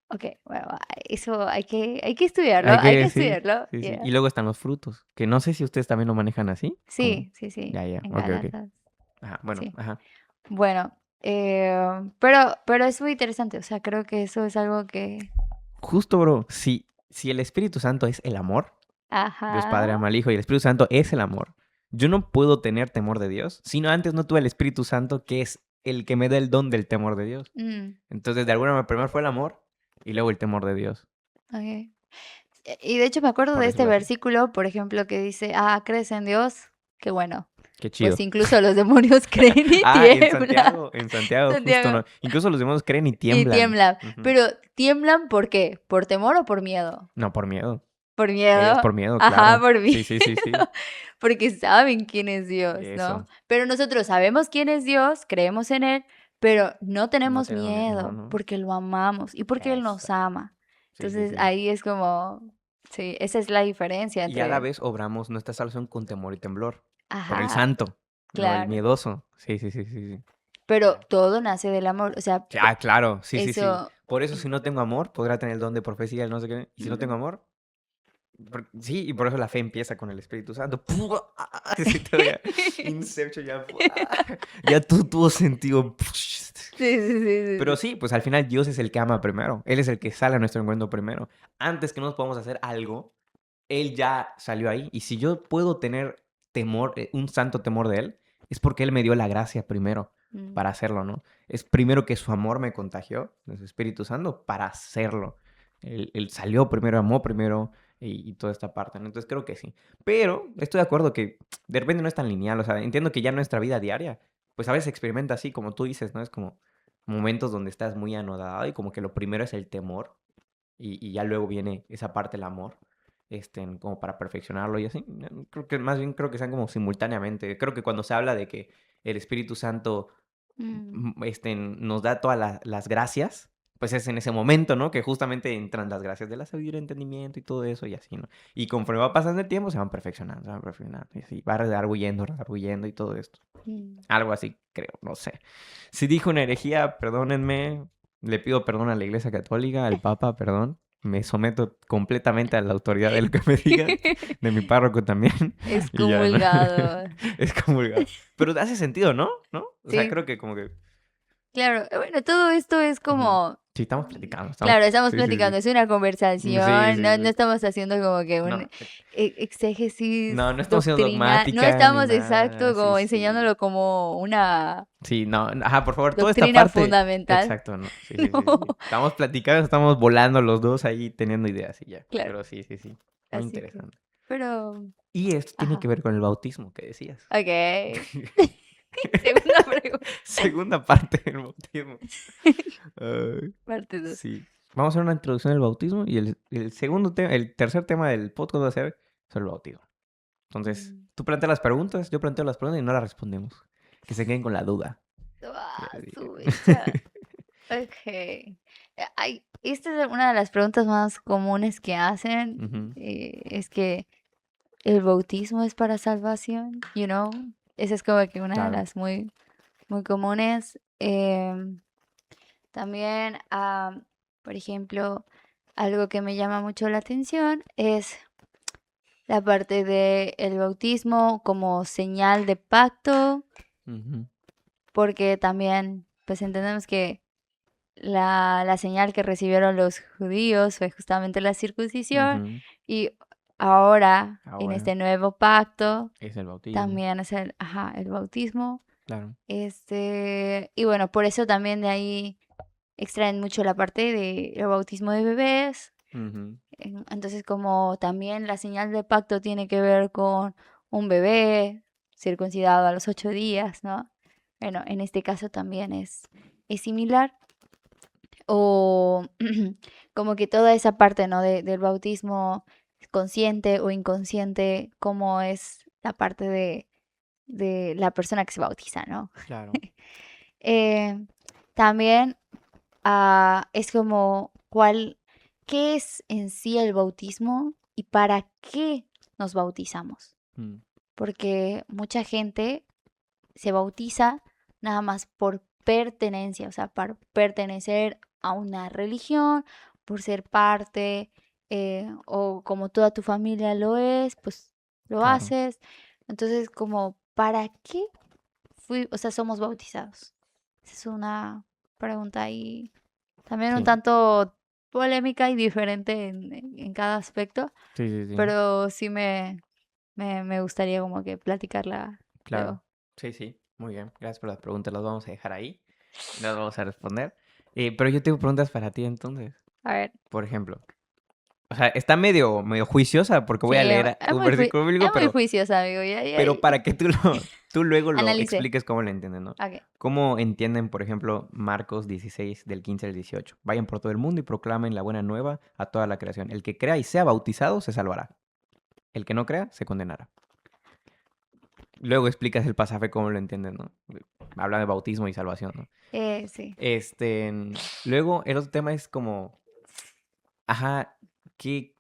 Ok, bueno, eso hay que estudiarlo, Hay hay que que, sí, estudiarlo. sí, sí. Yeah. Y luego están los frutos, que no sé si ustedes también lo manejan así. Como, Sí, sí, sí, ya, ya, en ok, ok. Galatas, Ajá, bueno, sí. ajá. Bueno, pero es muy interesante, o sea, creo que eso es algo que... Justo, bro, si el Espíritu Santo es el amor, Dios Padre Ajá. ama al Hijo y el Espíritu Santo es el amor. Yo no puedo tener temor de Dios, sino antes no tuve el Espíritu Santo, que es el que me da el don del temor de Dios. Mm, Entonces, de alguna manera, primero fue el amor y luego el temor de Dios. ok. Y de hecho me acuerdo Por de este decirlo así. versículo, por ejemplo, que dice, ¿crees en Dios? Qué bueno. Qué Pues chido. incluso los demonios creen y Ah, tiemblan. En Santiago, justo Santiago. no. Incluso los demonios creen y Y tiemblan. tiemblan. Ujú. Pero ¿tiemblan por qué? ¿Por temor o por miedo? No, por miedo. Por Es miedo. por miedo, Ajá, claro. por miedo. Sí, sí, sí, sí. Porque saben quién es Dios, ¿no? Eso. Pero nosotros sabemos quién es Dios, creemos en Él, pero no No tenemos tengo miedo. No, miedo no. porque lo amamos y porque Él Eso. nos ama. Sí, sí, Entonces sí. ahí es como, sí, esa es la diferencia Y a la entre, vez obramos nuestra salvación con temor y temblor. Por el ajá, santo, no el claro. miedoso. Sí, sí, sí, sí, sí. Pero Ya. todo nace del amor, o sea, Ah, claro, sí, sí, sí. eso, Por eso si no tengo amor, podrá tener el don de profecía, el no sé qué. Y si no tengo mm, amor, sí, y por eso la fe empieza con el Espíritu Santo. Sí, sí. todavía. Inception ya. Ya todo tuvo sentido. Sí, sí, sí, sí, Pero sí. sí, pues al final Dios es el que ama primero. Él es el que sale a nuestro encuentro primero. Antes que nos podamos hacer algo, Él ya salió ahí. Y si yo puedo tener temor, un santo temor de Él, es porque Él me dio la gracia primero Mm, para hacerlo, ¿no? Es primero que su amor me contagió, de su Espíritu Santo, para hacerlo. Él salió primero, amó primero y toda esta parte, ¿no? Entonces creo que sí. Pero estoy de acuerdo que de repente no es tan lineal. O sea, entiendo que ya nuestra vida diaria, pues a veces experimenta así, como tú dices, ¿no? Es como momentos donde estás muy anodado y como que lo primero es el temor y ya luego viene esa parte, el amor, como para perfeccionarlo y así. Creo que más bien creo que sean como simultáneamente. Creo que cuando se habla de que el Espíritu Santo mm, nos da todas las gracias, pues es en ese momento, ¿no? Que justamente entran las gracias de la sabiduría, entendimiento y todo eso y así, ¿no? Y conforme va pasando el tiempo se van perfeccionando y así, va redarguyendo y todo esto. mm. Algo así, creo, no sé. Si dijo una herejía, perdónenme. Le pido perdón a la Iglesia Católica, al Papa, perdón. Me someto completamente a la autoridad de lo que me digan, de mi párroco también. Y ya, ¿no? Excomulgado. Es comulgado. Pero hace sentido, ¿no? ¿No? O sea, Sí, creo que como que... claro. Bueno, todo esto es Ujú. como, Sí, estamos platicando, estamos... claro, estamos Sí, sí, platicando, sí. es una Sí, conversación, sí, no, no sí. estamos haciendo como que un No, exégesis no estamos siendo doctrina, no dogmática ni estamos exacto nada. Sí, como sí. enseñándolo como una Sí, no, ajá, por favor, toda esta doctrina parte. fundamental. Exacto, no. Sí, sí, sí, sí. No, Estamos platicando, estamos volando los dos ahí teniendo ideas y ya. claro, Pero sí, sí, sí. Muy así que, interesante. pero, Y esto tiene que ajá, ver con el bautismo que decías. ok. Segunda pregunta, Segunda parte del bautismo. Ay, parte 2. sí. Vamos a hacer una introducción del bautismo y el segundo tema, el tercer tema del podcast va a ser sobre el bautismo. Entonces, tú planteas las preguntas, yo planteo las preguntas y no las respondemos. Que se queden con la duda. Su mecha. Ok. Esta es una de las preguntas más comunes que hacen. Ujú, Es que el bautismo es para salvación, you know. Esa es como que una de claro. las muy, muy comunes. También, por ejemplo, algo que me llama mucho la atención es la parte del bautismo como señal de pacto, Ujú, porque también, pues entendemos que la señal que recibieron los judíos fue justamente la circuncisión ujú. y ahora en Ahora este nuevo pacto es el bautismo. también es el bautismo. Claro. Y bueno, por eso también de ahí extraen mucho la parte del bautismo de bebés. Ujú, Entonces, como también la señal de pacto tiene que ver con un bebé circuncidado a los 8 días, ¿no? Bueno, en este caso también es similar. O como que toda esa parte, ¿no? Del bautismo consciente o inconsciente, como es la parte de la persona que se bautiza, ¿no? claro. Eh, También es como qué es en sí el bautismo y para qué nos bautizamos. Mm, Porque mucha gente se bautiza nada más por pertenencia, o sea, para pertenecer a una religión, por ser parte, o como toda tu familia lo es, pues lo claro. haces. Entonces, como, ¿para qué o sea, somos bautizados? Esa es una pregunta ahí también un Sí, tanto polémica y diferente en cada aspecto, sí, sí, sí. pero sí me gustaría como que platicarla Claro. luego. Sí, sí. Muy bien. Gracias por las preguntas. Las vamos a dejar ahí. Y las vamos a responder. Pero yo tengo preguntas para ti entonces. A ver, Por ejemplo. O sea, está medio juiciosa porque sí, voy a leer un versículo es bíblico, muy juiciosa, amigo. pero para que tú luego lo Analicé. expliques cómo lo entiendes, ¿no? Ok. ¿Cómo entienden, por ejemplo, Marcos 16, del 15 al 18? Vayan por todo el mundo y proclamen la buena nueva a toda la creación. El que crea y sea bautizado se salvará. El que no crea se condenará. Luego explicas el pasaje cómo lo entiendes, ¿no? Habla de bautismo y salvación, ¿no? Sí. Este, luego el otro tema es como, ajá, ¿qué,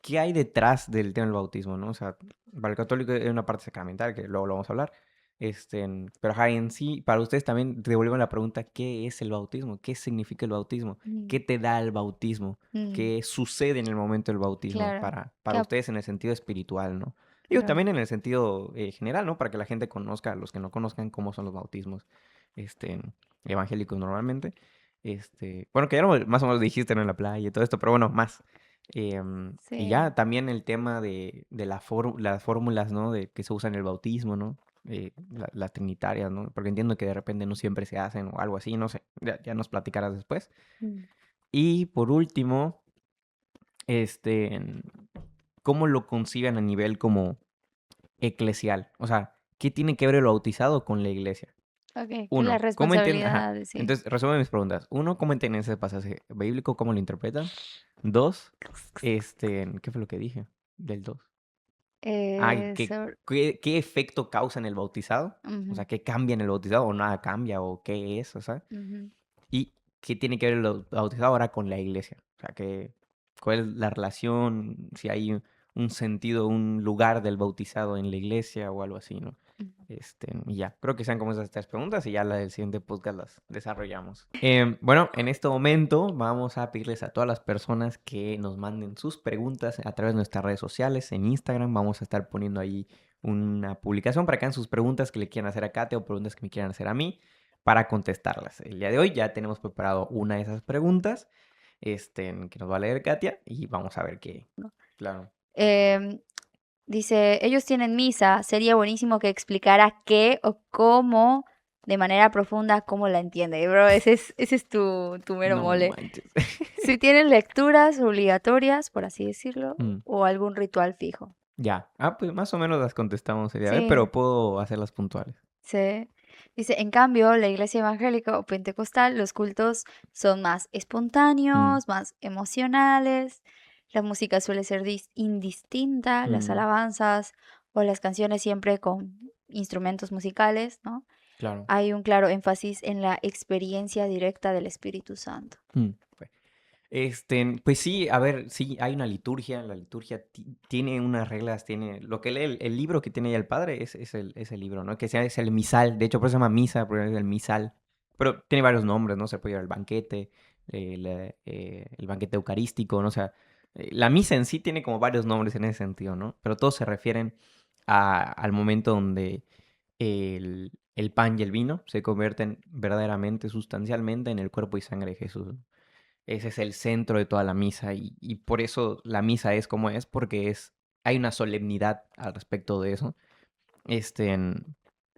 qué hay detrás del tema del bautismo, ¿no? O sea, para el católico es una parte sacramental, que luego lo vamos a hablar. Pero ajá, en sí, para ustedes también te devuelven la pregunta, ¿qué es el bautismo? ¿Qué significa el bautismo? Mm, ¿Qué te da el bautismo? mm, ¿Qué sucede en el momento del bautismo claro. para Cap- ustedes en el sentido espiritual, ¿no? Digo, claro. también en el sentido general, ¿no? Para que la gente conozca, los que no conozcan cómo son los bautismos este, evangélicos normalmente. Bueno, que ya más o menos dijiste, ¿no? En la playa y todo esto, pero bueno, más. Y Sí. ya también el tema de las fórmulas, ¿no? De que se usan en el bautismo, ¿no? Las trinitarias, ¿no? Porque entiendo que de repente no siempre se hacen o algo así, no sé. Ya nos platicarás después. Mm, Y por último, este, ¿cómo lo conciben a nivel como eclesial? O sea, ¿qué tiene que ver el bautizado con la iglesia? ok, que la Uno, ¿cómo entienden? Ajá. responsabilidad, sí. Entonces, resumen mis preguntas. Uno, ¿cómo entienden ese pasaje bíblico? ¿Cómo lo interpretan? Dos, ¿qué fue lo que dije? Del dos. Ay, Sobre- ¿qué efecto causa en el bautizado? O ujú, sea, ¿qué cambia en el bautizado? ¿O nada cambia? ¿O qué es? O sea, ujú, ¿y qué tiene que ver el bautizado ahora con la iglesia? O sea, ¿cuál es la relación? Si hay un sentido, un lugar del bautizado en la iglesia o algo así, ¿no? ujú. Y ya, creo que sean como esas tres preguntas y ya la del siguiente podcast las desarrollamos. Bueno, en este momento vamos a pedirles a todas las personas que nos manden sus preguntas a través de nuestras redes sociales. En Instagram vamos a estar poniendo ahí una publicación para que hagan sus preguntas que le quieran hacer a Kate o preguntas que me quieran hacer a mí para contestarlas. El día de hoy ya tenemos preparado una de esas preguntas que nos va a leer Katia y vamos a ver qué. Claro. Em, Dice, ellos tienen misa, sería buenísimo que explicara qué o cómo, de manera profunda, cómo la entiende. Bro, ese es tu mero No mole. manches. Si tienen lecturas obligatorias, por así decirlo, Mm. o algún ritual fijo. Ya. Pues más o menos las contestamos el día de hoy, Sí, pero puedo hacerlas puntuales. sí. Dice, en cambio, la iglesia evangélica o pentecostal, los cultos son más Mm, espontáneos, más emocionales, la música suele ser indistinta, las mm, alabanzas o las canciones siempre con instrumentos musicales, ¿no? Claro. hay un claro énfasis en la experiencia directa del Espíritu Santo. Pues pues sí, a ver, sí, hay una liturgia, la liturgia tiene unas reglas, tiene, lo que lee el libro que tiene ya el padre es el libro, ¿no? Que sea, es el misal, de hecho por eso se llama misa, porque es el misal, pero tiene varios nombres, ¿no? Se puede llevar el banquete eucarístico, ¿no? O sea, la misa en sí tiene como varios nombres en ese sentido, ¿no? Pero todos se refieren al momento donde el pan y el vino se convierten verdaderamente, sustancialmente en el cuerpo y sangre de Jesús, ¿no? Ese es el centro de toda la misa y por eso la misa es como es, porque hay una solemnidad al respecto de eso.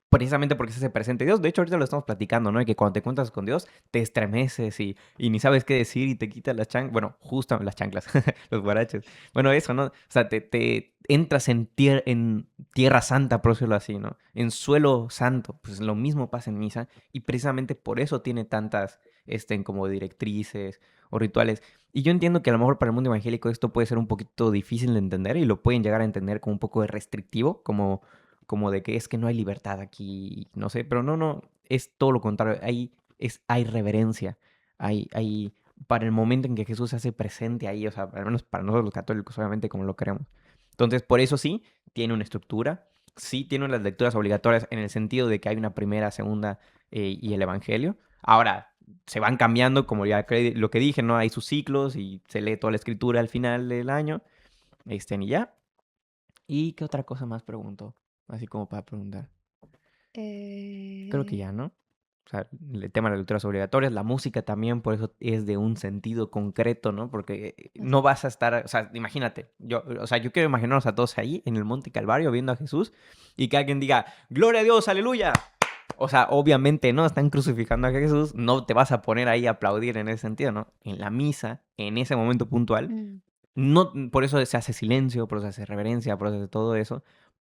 Precisamente porque se hace presente Dios. De hecho, ahorita lo estamos platicando, ¿no? De que cuando te encuentras con Dios, te estremeces y ni sabes qué decir y te quitas las chanclas. Bueno, justo las chanclas, los guaraches. Bueno, eso, ¿no? O sea, te entras en tierra santa, por decirlo así, ¿no? En suelo santo. Pues lo mismo pasa en misa y precisamente por eso tiene tantas, como directrices o rituales. Y yo entiendo que a lo mejor para el mundo evangélico esto puede ser un poquito difícil de entender y lo pueden llegar a entender como un poco de restrictivo, como de que es que no hay libertad aquí, no sé, pero no, es todo lo contrario, hay reverencia, para el momento en que Jesús se hace presente ahí, o sea, al menos para nosotros los católicos, obviamente, como lo creemos. Entonces, por eso sí, tiene una estructura, sí tiene las lecturas obligatorias en el sentido de que hay una primera, segunda y el Evangelio. Ahora, se van cambiando, como ya lo que dije, ¿no? Hay sus ciclos y se lee toda la escritura al final del año, y ya. ¿Y qué otra cosa más pregunto? Así como para preguntar. Creo que Eh, ya, ¿no? O sea, el tema de las lecturas obligatorias, la música también, por eso es de un sentido concreto, ¿no? Porque no vas a estar, o sea, imagínate, yo quiero imaginarnos a todos ahí en el Monte Calvario viendo a Jesús y que alguien diga, ¡Gloria a Dios, aleluya! O sea, obviamente, ¿no? Están crucificando a Jesús, no te vas a poner ahí a aplaudir en ese sentido, ¿no? En la misa, en ese momento puntual, mm, no, por eso se hace silencio, por eso se hace reverencia, por eso se hace todo eso,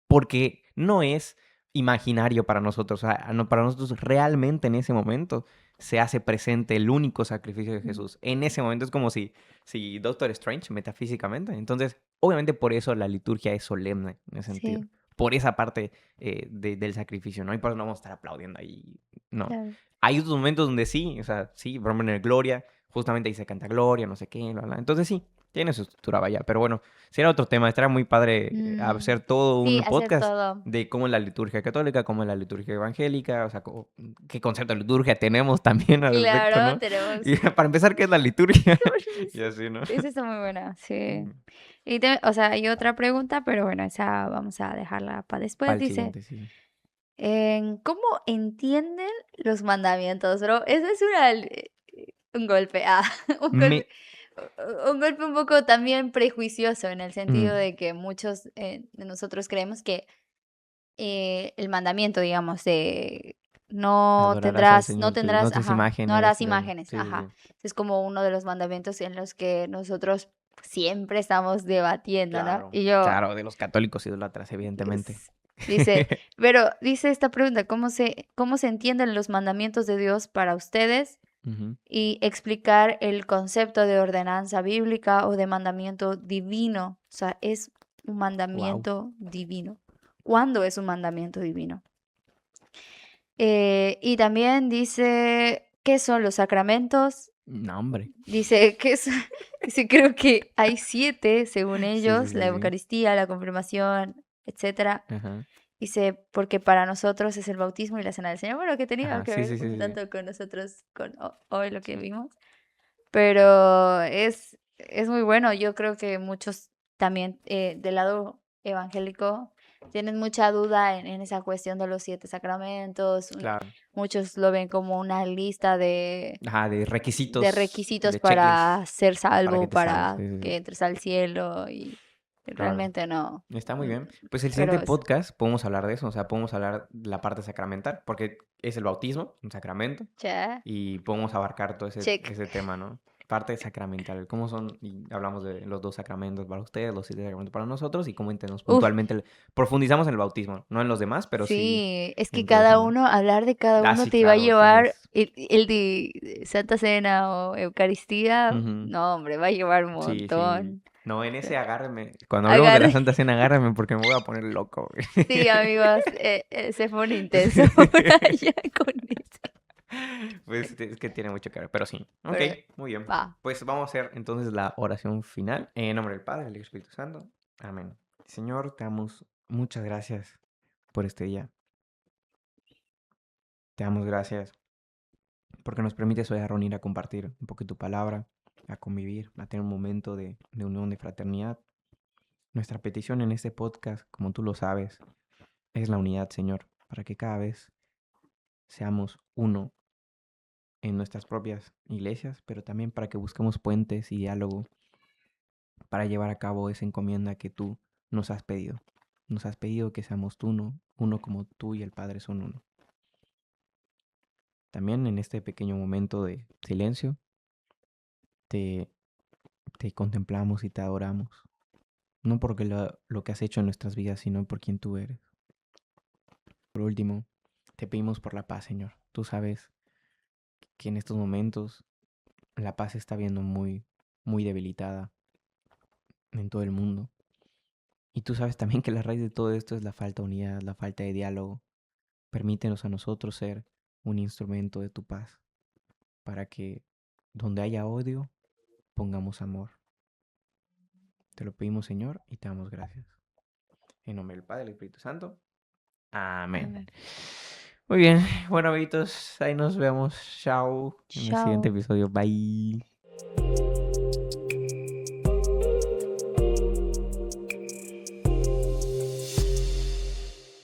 porque no es imaginario para nosotros, o sea, no, para nosotros realmente en ese momento se hace presente el único sacrificio de mm, Jesús. En ese momento es como si Doctor Strange, metafísicamente. Entonces, obviamente por eso la liturgia es solemne en ese sentido. sí, Por esa parte del sacrificio, ¿no? Y por eso no vamos a estar aplaudiendo ahí, no. claro. Hay otros momentos donde sí, o sea, sí, por ejemplo en el Gloria, justamente ahí se canta Gloria, no sé qué, bla, bla. Entonces sí, tiene su estructura, vaya. Pero bueno, si era otro tema, estaría muy padre Mm, hacer todo sí, un hacer podcast todo. de cómo es la liturgia católica, cómo es la liturgia evangélica, o sea, qué concepto de liturgia tenemos también al respecto, Claro, ¿no? tenemos. Y para empezar, ¿qué es la liturgia? Y así, ¿no? Esa está muy buena, sí. Mm, O sea, hay otra pregunta, pero bueno, esa vamos a dejarla para después. Para el Dice, siguiente, sí. ¿cómo entienden los mandamientos, bro? Eso es un golpe, un golpe, Me... un golpe un poco también prejuicioso en el sentido mm, de que muchos de nosotros creemos que el mandamiento, digamos, de Adorarás al no Señor, tendrás, no tus ajá, no harás imágenes. imágenes, Sí, sí, ajá. sí. Es como uno de los mandamientos en los que nosotros siempre estamos debatiendo, ¿no? Claro, Y yo, claro, de los católicos idólatras, evidentemente. es- dice, pero dice esta pregunta, cómo se entienden los mandamientos de Dios para ustedes? Y explicar el concepto de ordenanza bíblica o de mandamiento divino. O sea, es un Wow. mandamiento divino. ¿Cuándo es un mandamiento divino? Y también dice, ¿qué son los sacramentos? No, hombre. Dice, dice, creo que hay 7, según Sí, sí, ellos, la sí, sí. Eucaristía, la confirmación, etcétera. Ajá. Dice, porque para nosotros es el bautismo y la cena del Señor. Bueno, que tenía Ajá, que sí, ver sí, sí, un sí. tanto con nosotros, con hoy lo que vimos. Pero es muy bueno. Yo creo que muchos también del lado evangélico tienen mucha duda en esa cuestión de los 7 sacramentos. Claro. Muchos lo ven como una lista Ajá, de de requisitos, requisitos de checklist para ser para que salvo, te salves. para Sí, sí, sí. que entres al cielo y Claro. realmente no. Está muy Mm, bien. Pues el siguiente Pero es podcast podemos hablar de eso, o sea, podemos hablar de la parte sacramental, porque es el bautismo, un sacramento, che, y podemos abarcar todo ese, check. ese tema, ¿no? Parte sacramental, cómo son, y hablamos de los 2 sacramentos para ustedes, los 7 sacramentos para nosotros, y cómo entendemos Uf, puntualmente, profundizamos en el bautismo, no en los demás, pero sí sí, es que en todo eso, cada ¿no? uno, hablar de cada Ah, uno sí, te va a claro, llevar, tienes... el de Santa Cena o Eucaristía, Ujú. no, hombre, va a llevar un Sí, sí. montón. No, en ese agárreme. Cuando hablemos de la Agarre. Santa Cena, agárreme porque me voy a poner loco, güey. Sí, amigos, se pone intenso por allá con eso. Pues es que tiene mucho que ver, pero sí. Ok, Pero muy bien. va. Pues vamos a hacer entonces la oración final. En nombre del Padre, del Espíritu Santo. Amén. Señor, te damos muchas gracias por este día. Te damos gracias porque nos permites hoy a reunir a compartir un poco de tu palabra, a convivir, a tener un momento de unión, de fraternidad. Nuestra petición en este podcast, como tú lo sabes, es la unidad, Señor, para que cada vez seamos uno en nuestras propias iglesias, pero también para que busquemos puentes y diálogo para llevar a cabo esa encomienda que tú nos has pedido. Nos has pedido que seamos tú uno, uno como tú y el Padre son uno. También en este pequeño momento de silencio, te, te contemplamos y te adoramos. No porque lo que has hecho en nuestras vidas, sino por quien tú eres. Por último, te pedimos por la paz, Señor. Tú sabes que en estos momentos la paz se está viendo muy, muy debilitada en todo el mundo. Y tú sabes también que la raíz de todo esto es la falta de unidad, la falta de diálogo. Permítenos a nosotros ser un instrumento de tu paz, para que donde haya odio, pongamos amor. Te lo pedimos, Señor, y te damos gracias. En nombre del Padre y del Espíritu Santo. Amén. Amén. Muy bien, bueno, amiguitos, ahí nos vemos. Chao. En el siguiente Chao. episodio. Bye.